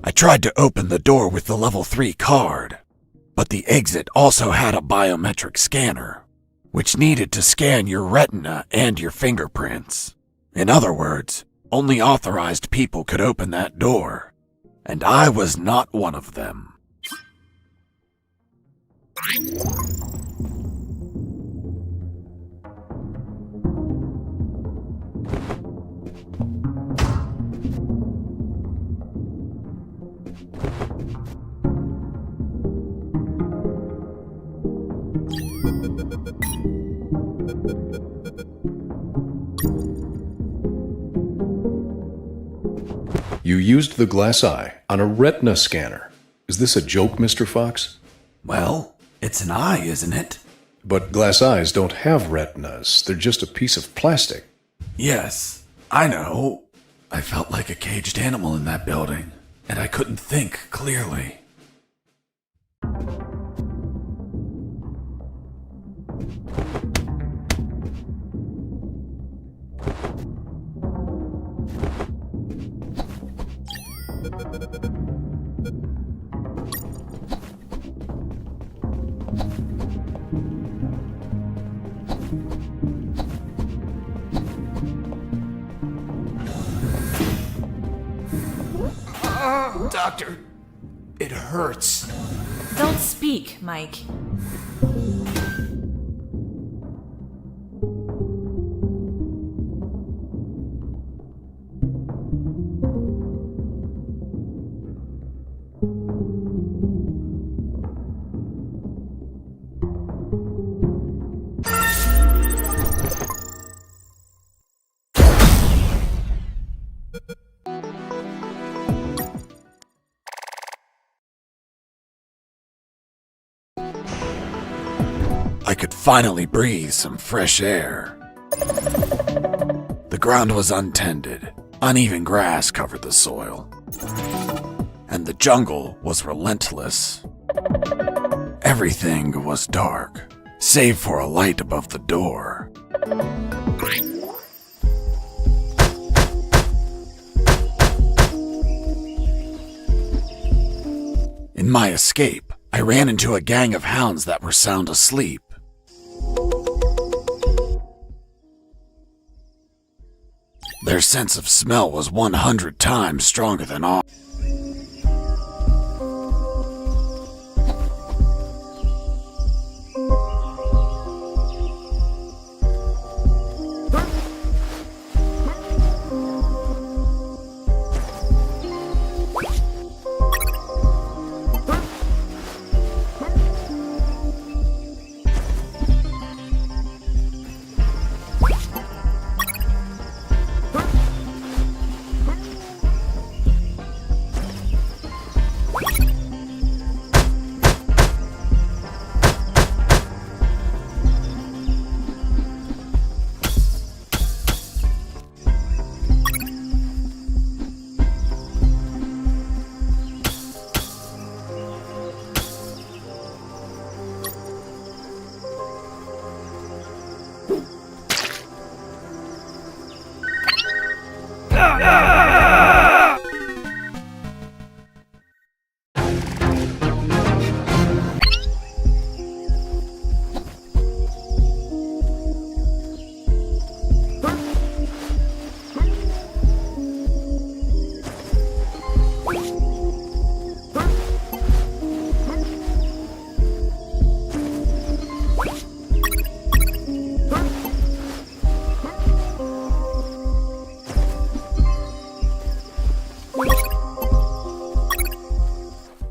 I tried to open the door with the level 3 card, but the exit also had a biometric scanner, which needed to scan your retina and your fingerprints. In other words, only authorized people could open that door, and I was not one of them. You used the glass eye on a retina scanner. Is this a joke, Mr. Fox? Well, it's an eye, isn't it? But glass eyes don't have retinas. They're just a piece of plastic. Yes, I know. I felt like a caged animal in that building, and I couldn't think clearly. Doctor, it hurts. Don't speak, Mike. I could finally breathe some fresh air. The ground was untended. Uneven grass covered the soil. And the jungle was relentless. Everything was dark, save for a light above the door. In my escape, I ran into a gang of hounds that were sound asleep. Their sense of smell was 100 times stronger than ours.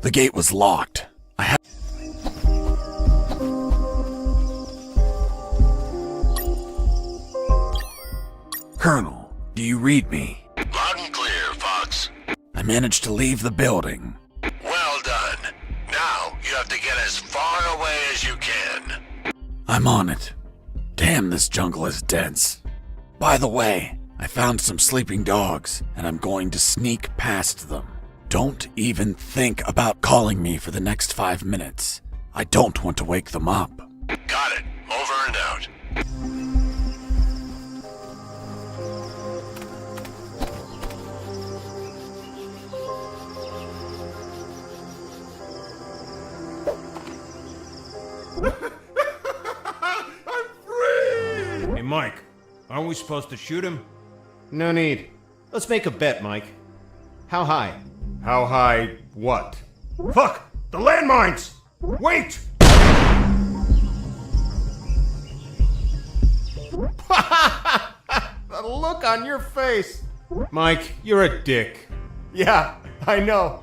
The gate was locked. Colonel, do you read me? Loud and clear, Fox. I managed to leave the building. Well done. Now you have to get as far away as you can. I'm on it. Damn, this jungle is dense. By the way, I found some sleeping dogs, and I'm going to sneak past them. Don't even think about calling me for the next 5 minutes. I don't want to wake them up. Got it. Over and out. Hey, Mike, aren't we supposed to shoot him? No need. Let's make a bet, Mike. How high? How high what? Fuck! The landmines! Wait! The look on your face! Mike, you're a dick. Yeah, I know.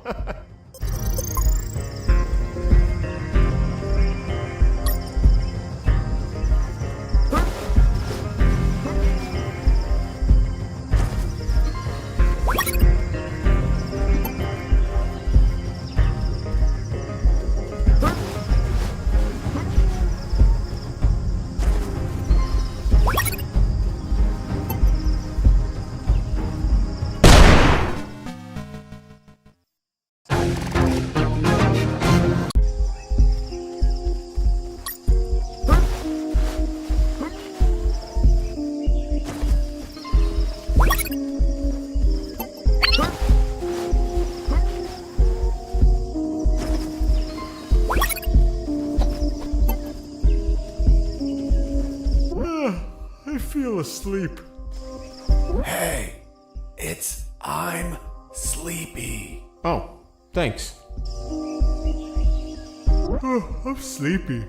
I feel asleep. Hey, I'm sleepy. Oh, thanks. I'm sleepy.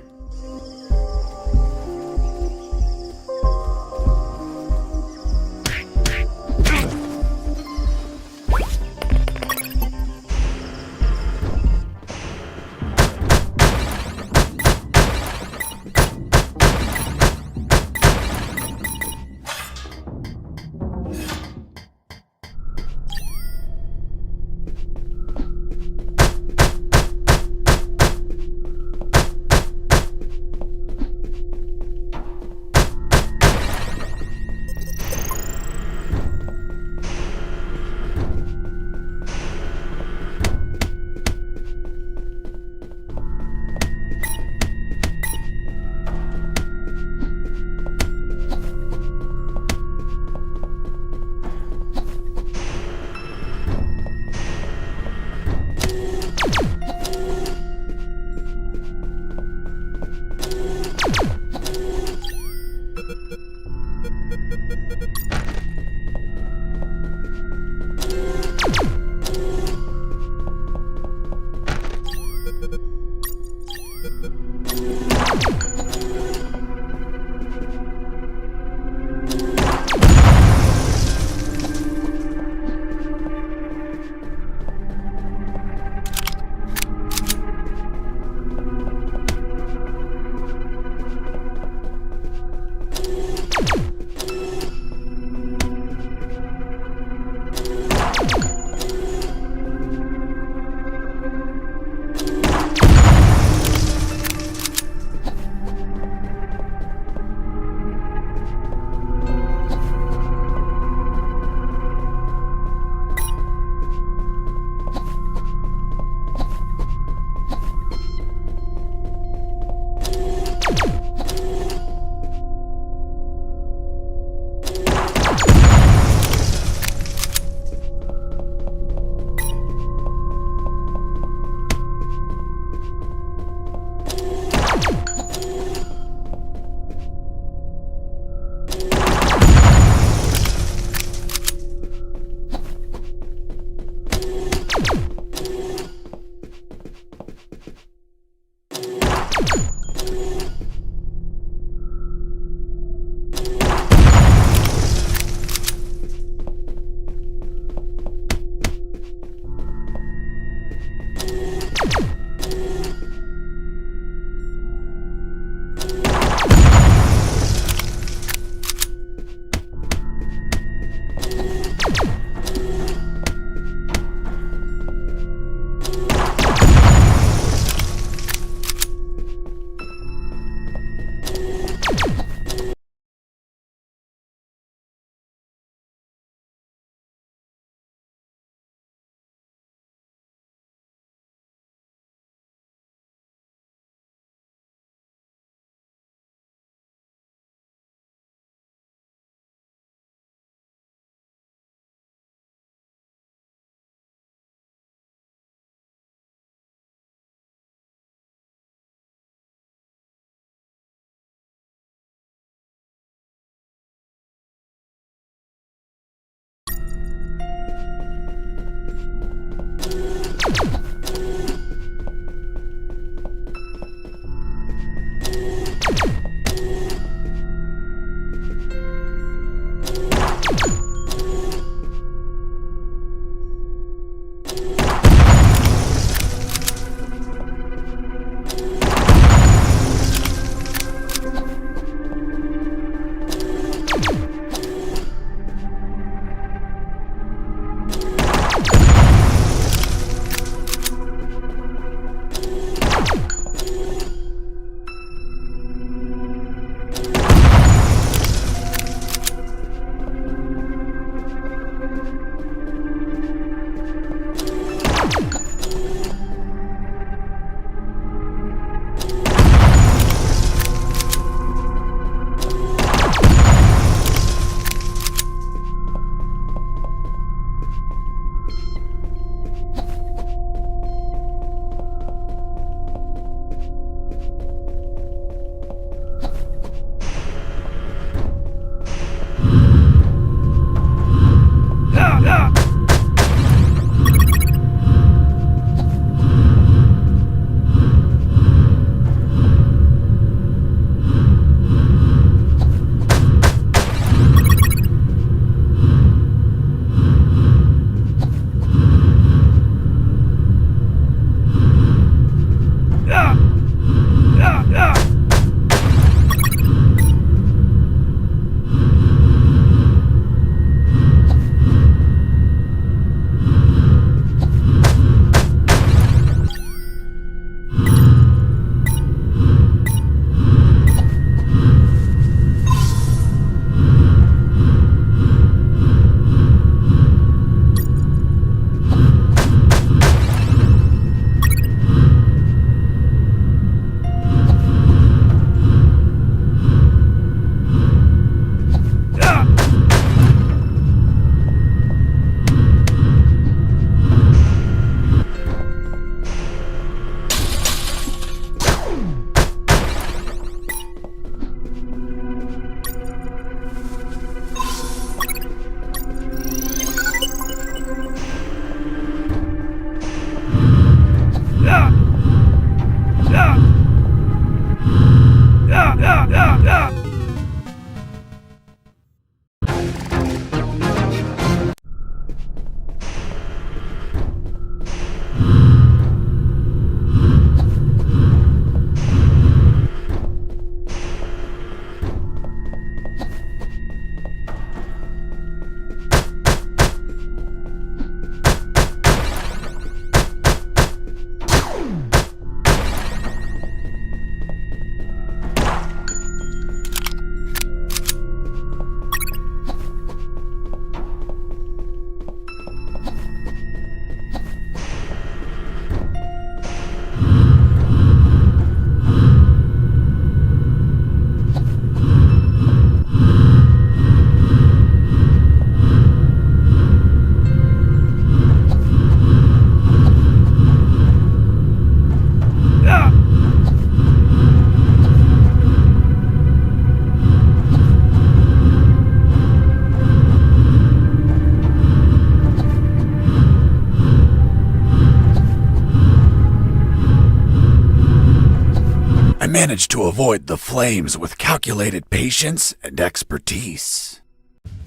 I managed to avoid the flames with calculated patience and expertise.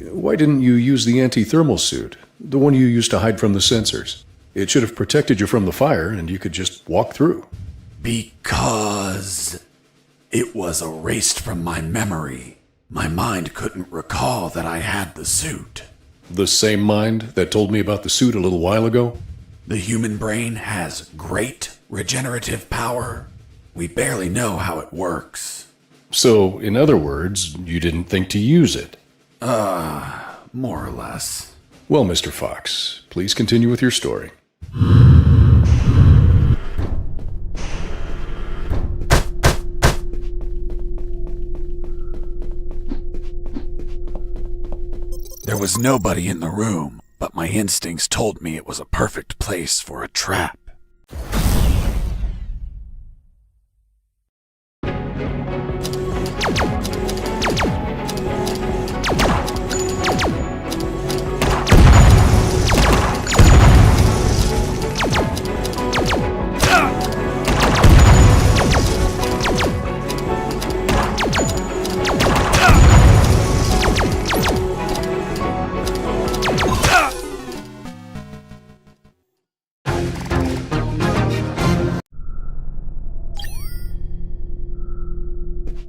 Why didn't you use the anti-thermal suit? The one you used to hide from the sensors. It should have protected you from the fire, and you could just walk through. Because it was erased from my memory. My mind couldn't recall that I had the suit. The same mind that told me about the suit a little while ago? The human brain has great regenerative power. We barely know how it works. So, in other words, you didn't think to use it? More or less. Well, Mr. Fox, please continue with your story. There was nobody in the room, but my instincts told me it was a perfect place for a trap.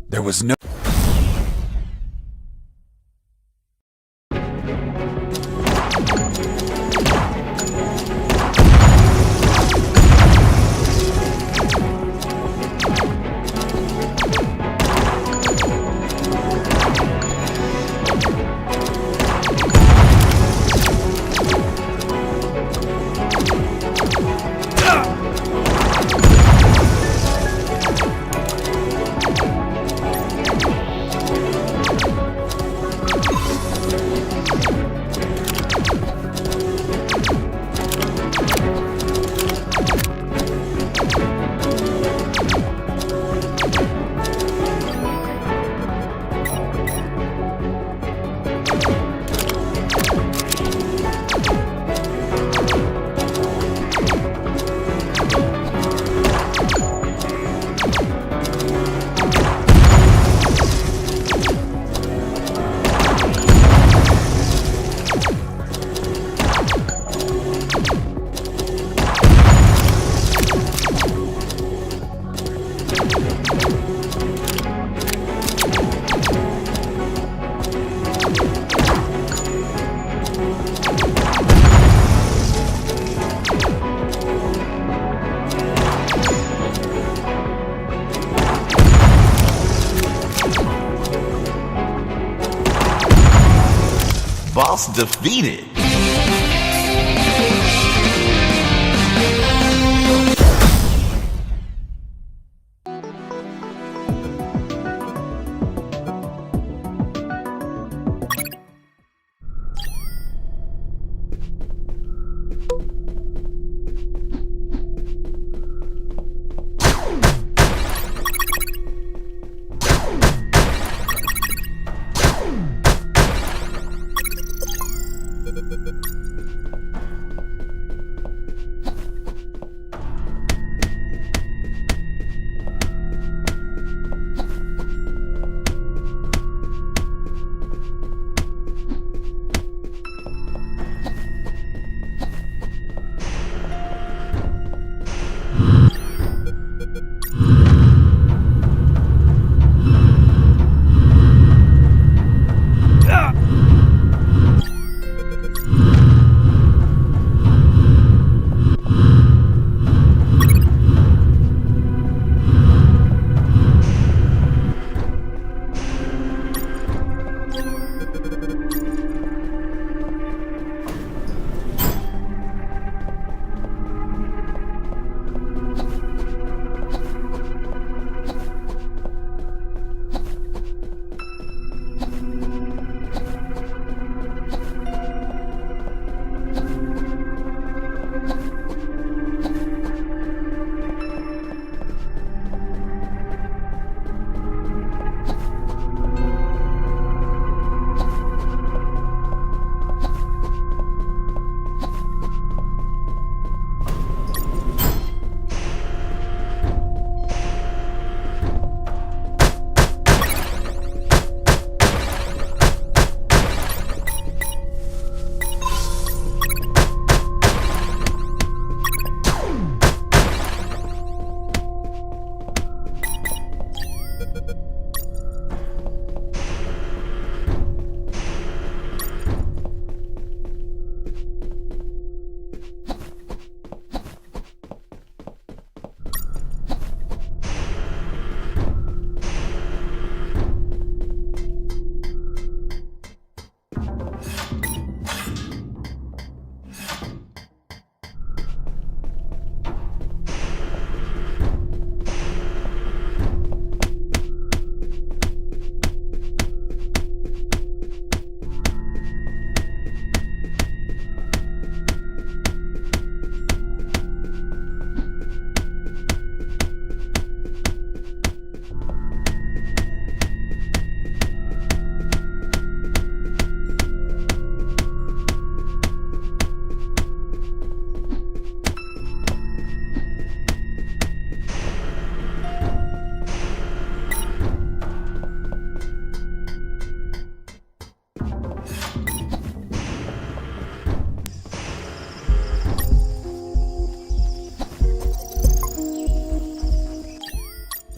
There was no... Boss defeated.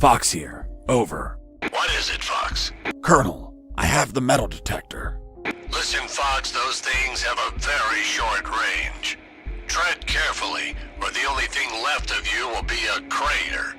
Fox here. Over. What is it, Fox? Colonel, I have the metal detector. Listen, Fox, those things have a very short range. Tread carefully, or the only thing left of you will be a crater.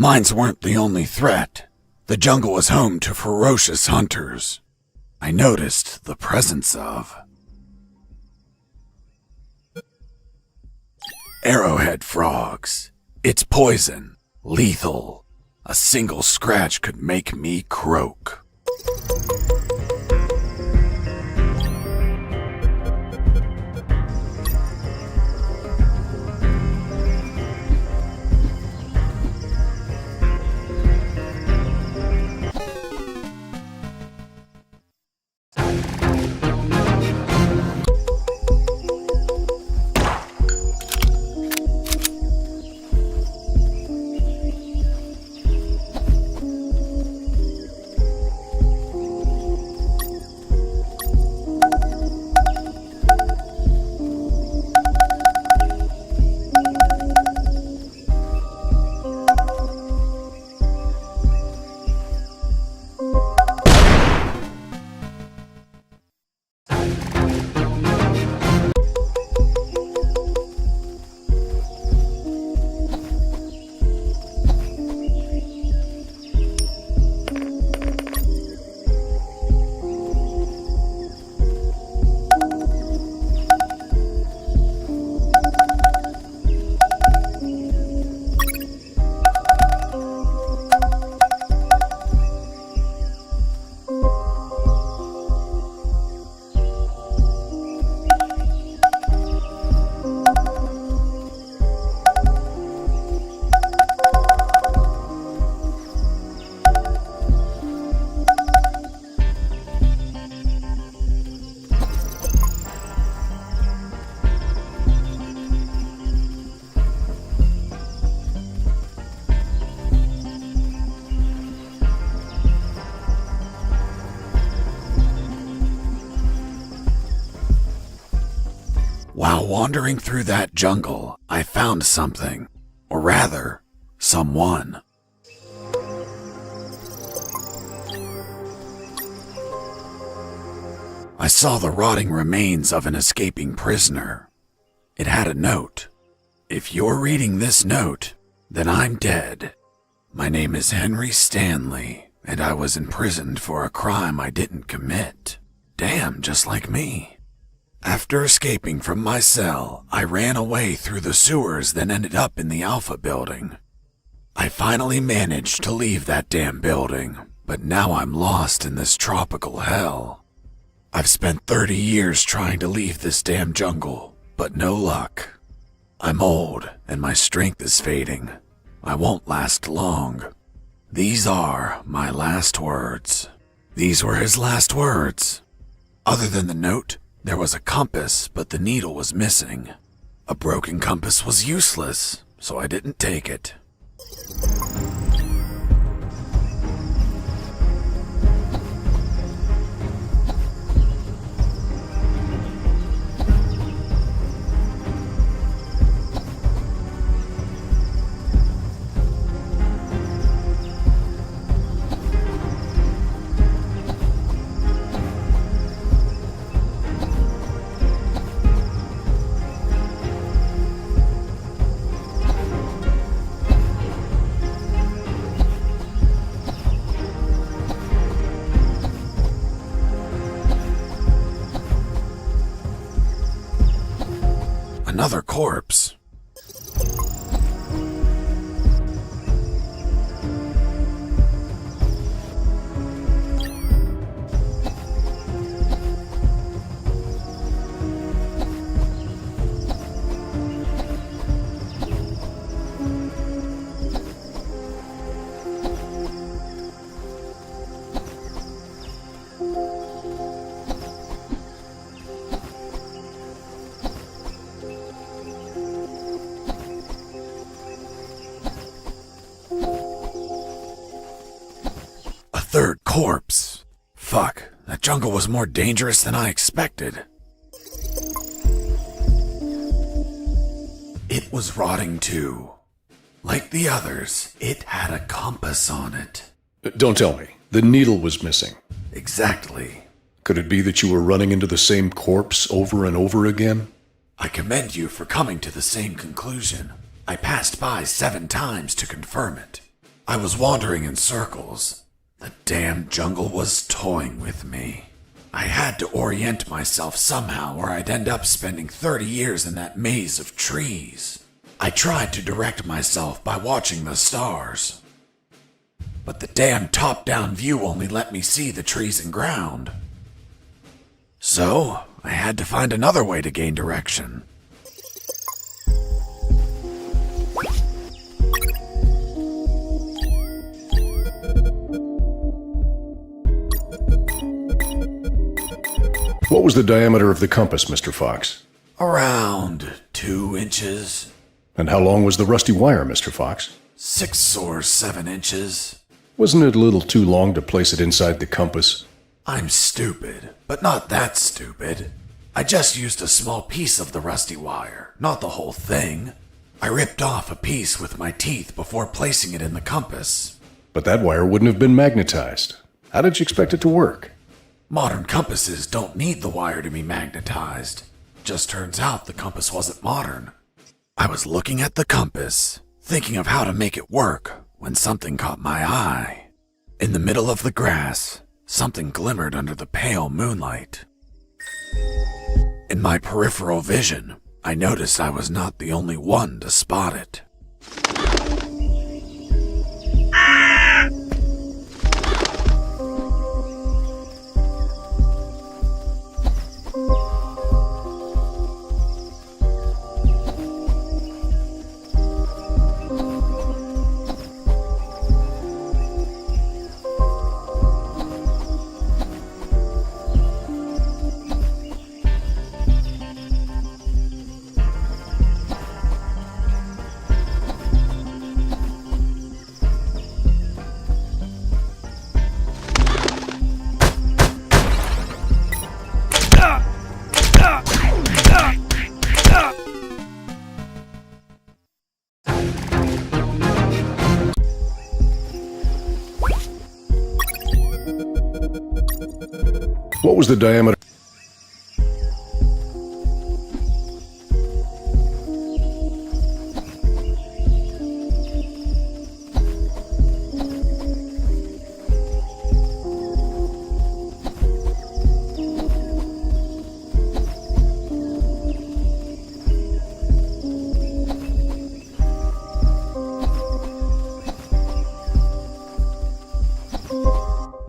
Mines weren't the only threat. The jungle was home to ferocious hunters. I noticed the presence of arrowhead frogs. It's poison, lethal. A single scratch could make me croak. While wandering through that jungle, I found something, or rather, someone. I saw the rotting remains of an escaping prisoner. It had a note. If you're reading this note, then I'm dead. My name is Henry Stanley, and I was imprisoned for a crime I didn't commit. Damn, just like me. After escaping from my cell, I ran away through the sewers, then ended up in the Alpha building. I finally managed to leave that damn building, but now I'm lost in this tropical hell. I've spent 30 years trying to leave this damn jungle, but no luck. I'm old, and my strength is fading. I won't last long. These are my last words. These were his last words. Other than the note, there was a compass, but the needle was missing. A broken compass was useless, so I didn't take it. Another corpse. Third corpse. Fuck, that jungle was more dangerous than I expected. It was rotting too. Like the others, it had a compass on it. Don't tell me. The needle was missing. Exactly. Could it be that you were running into the same corpse over and over again? I commend you for coming to the same conclusion. I passed by 7 times to confirm it. I was wandering in circles. The damn jungle was toying with me. I had to orient myself somehow or I'd end up spending 30 years in that maze of trees. I tried to direct myself by watching the stars. But the damn top-down view only let me see the trees and ground. So, I had to find another way to gain direction. What was the diameter of the compass, Mr. Fox? Around 2 inches. And how long was the rusty wire, Mr. Fox? 6 or 7 inches. Wasn't it a little too long to place it inside the compass? I'm stupid, but not that stupid. I just used a small piece of the rusty wire, not the whole thing. I ripped off a piece with my teeth before placing it in the compass. But that wire wouldn't have been magnetized. How did you expect it to work? Modern compasses don't need the wire to be magnetized. Just turns out the compass wasn't modern. I was looking at the compass, thinking of how to make it work, when something caught my eye. In the middle of the grass, something glimmered under the pale moonlight. In my peripheral vision, I noticed I was not the only one to spot it. What was the diameter?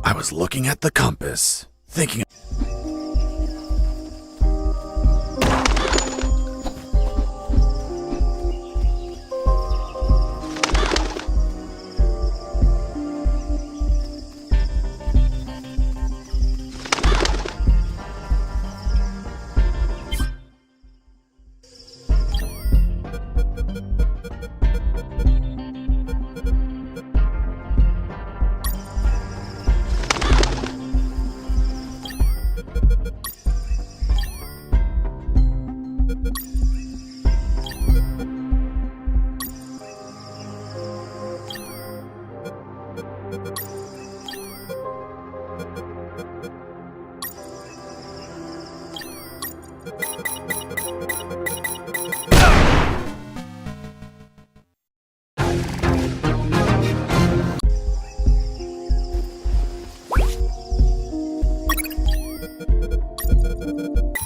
I was looking at the compass, thinking.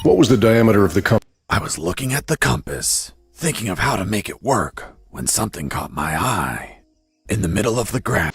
What was the diameter of the compass? I was looking at the compass, thinking of how to make it work, when something caught my eye. In the middle of the grass.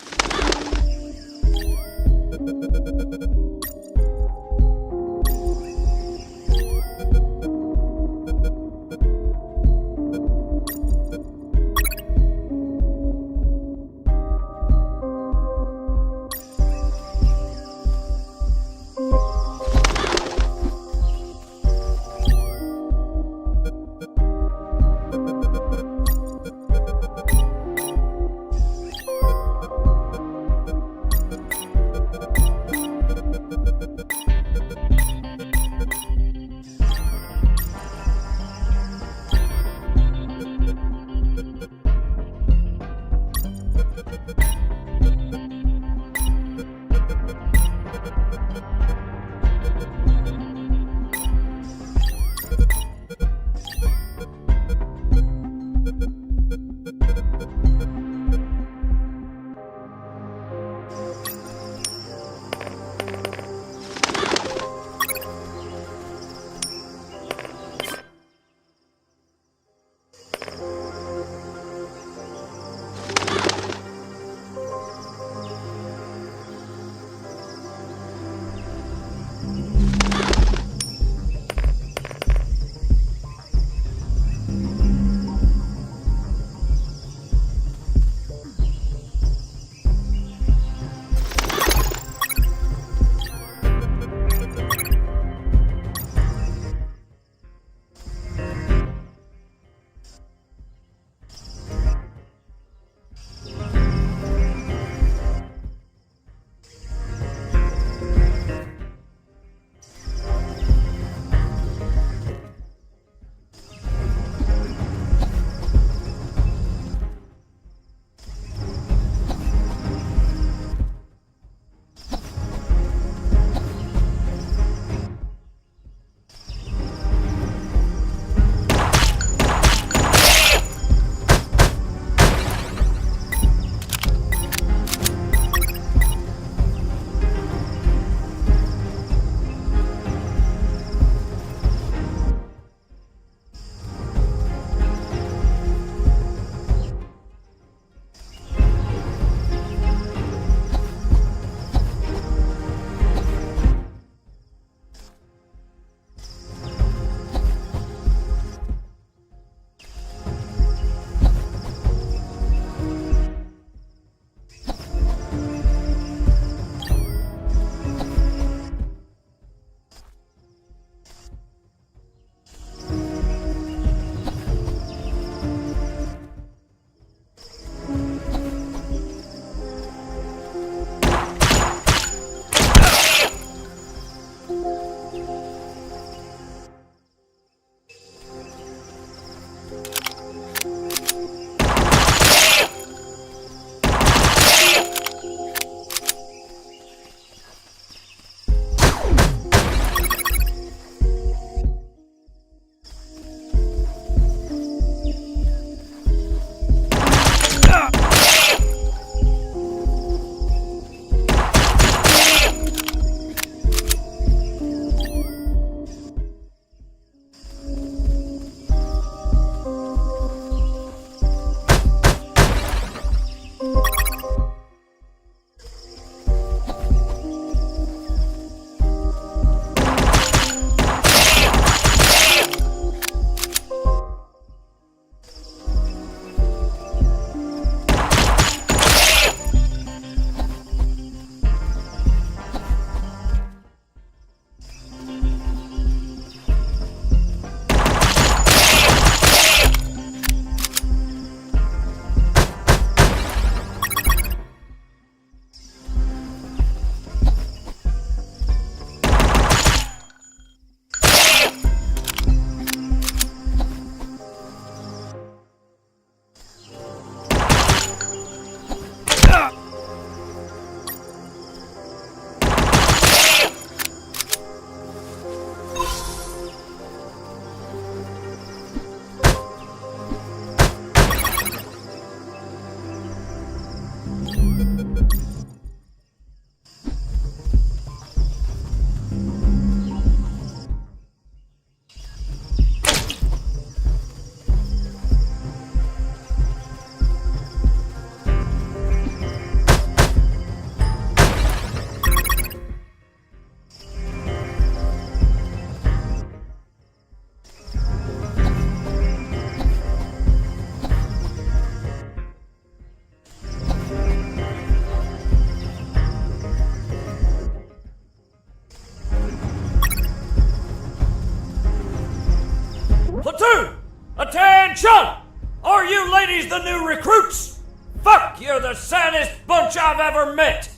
platoon! Attention! Are you ladies the new recruits? Fuck, you're the saddest bunch I've ever met!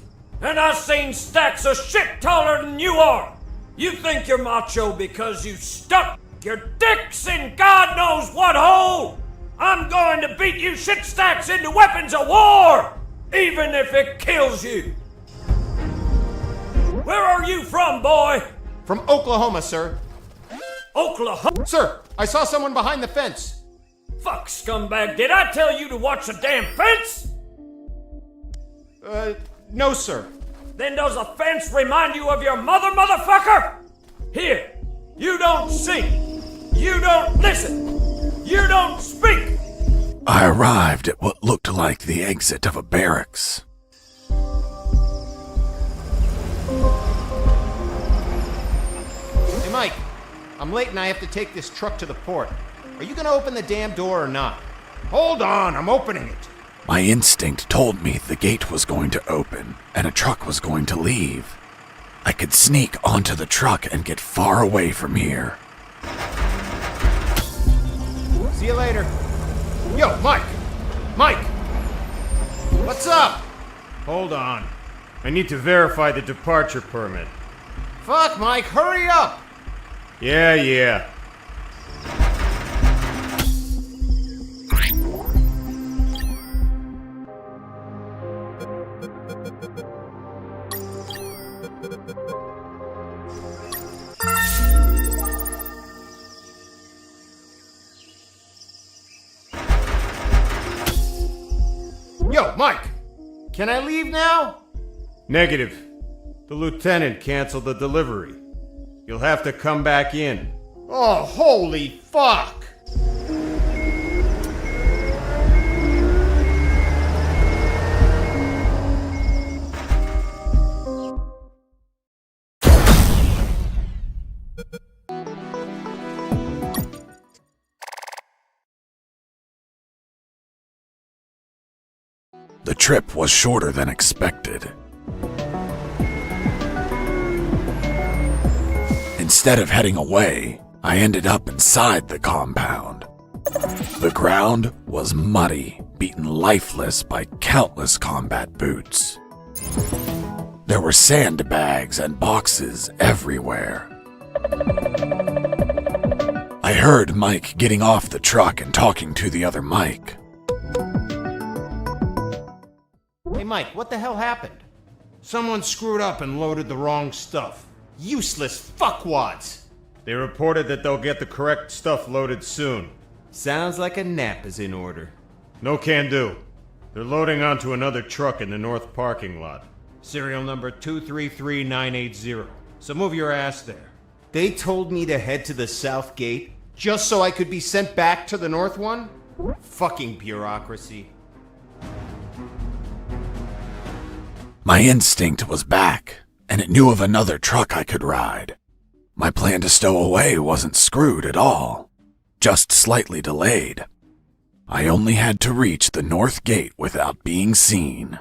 And I've seen stacks of shit taller than you are! You think you're macho because you stuck your dicks in God knows what hole? I'm going to beat you shit stacks into weapons of war! Even if it kills you! Where are you from, boy? From Oklahoma, sir. Oklahoma? Sir, I saw someone behind the fence. Fuck, scumbag, did I tell you to watch the damn fence? No, sir. Then does the fence remind you of your mother, motherfucker? Here, you don't see, you don't listen, you don't speak. I arrived at what looked like the exit of a barracks. Hey, Mike, I'm late and I have to take this truck to the port. Are you gonna open the damn door or not? Hold on, I'm opening it. My instinct told me the gate was going to open and a truck was going to leave. I could sneak onto the truck and get far away from here. See you later. Yo, Mike! Mike! What's up? Hold on. I need to verify the departure permit. Fuck, Mike, hurry up! Yeah. Yo, Mike! Can I leave now? Negative. The lieutenant canceled the delivery. You'll have to come back in. Oh, holy fuck! The trip was shorter than expected. Instead of heading away, I ended up inside the compound. The ground was muddy, beaten lifeless by countless combat boots. There were sandbags and boxes everywhere. I heard Mike getting off the truck and talking to the other Mike. Hey, Mike, what the hell happened? Someone screwed up and loaded the wrong stuff. Useless fuckwads! They reported that they'll get the correct stuff loaded soon. Sounds like a nap is in order. No can do. They're loading onto another truck in the north parking lot. Serial number 233980. So move your ass there. They told me to head to the south gate just so I could be sent back to the north one? Fucking bureaucracy. My instinct was back, and it knew of another truck I could ride. My plan to stow away wasn't screwed at all, just slightly delayed. I only had to reach the north gate without being seen.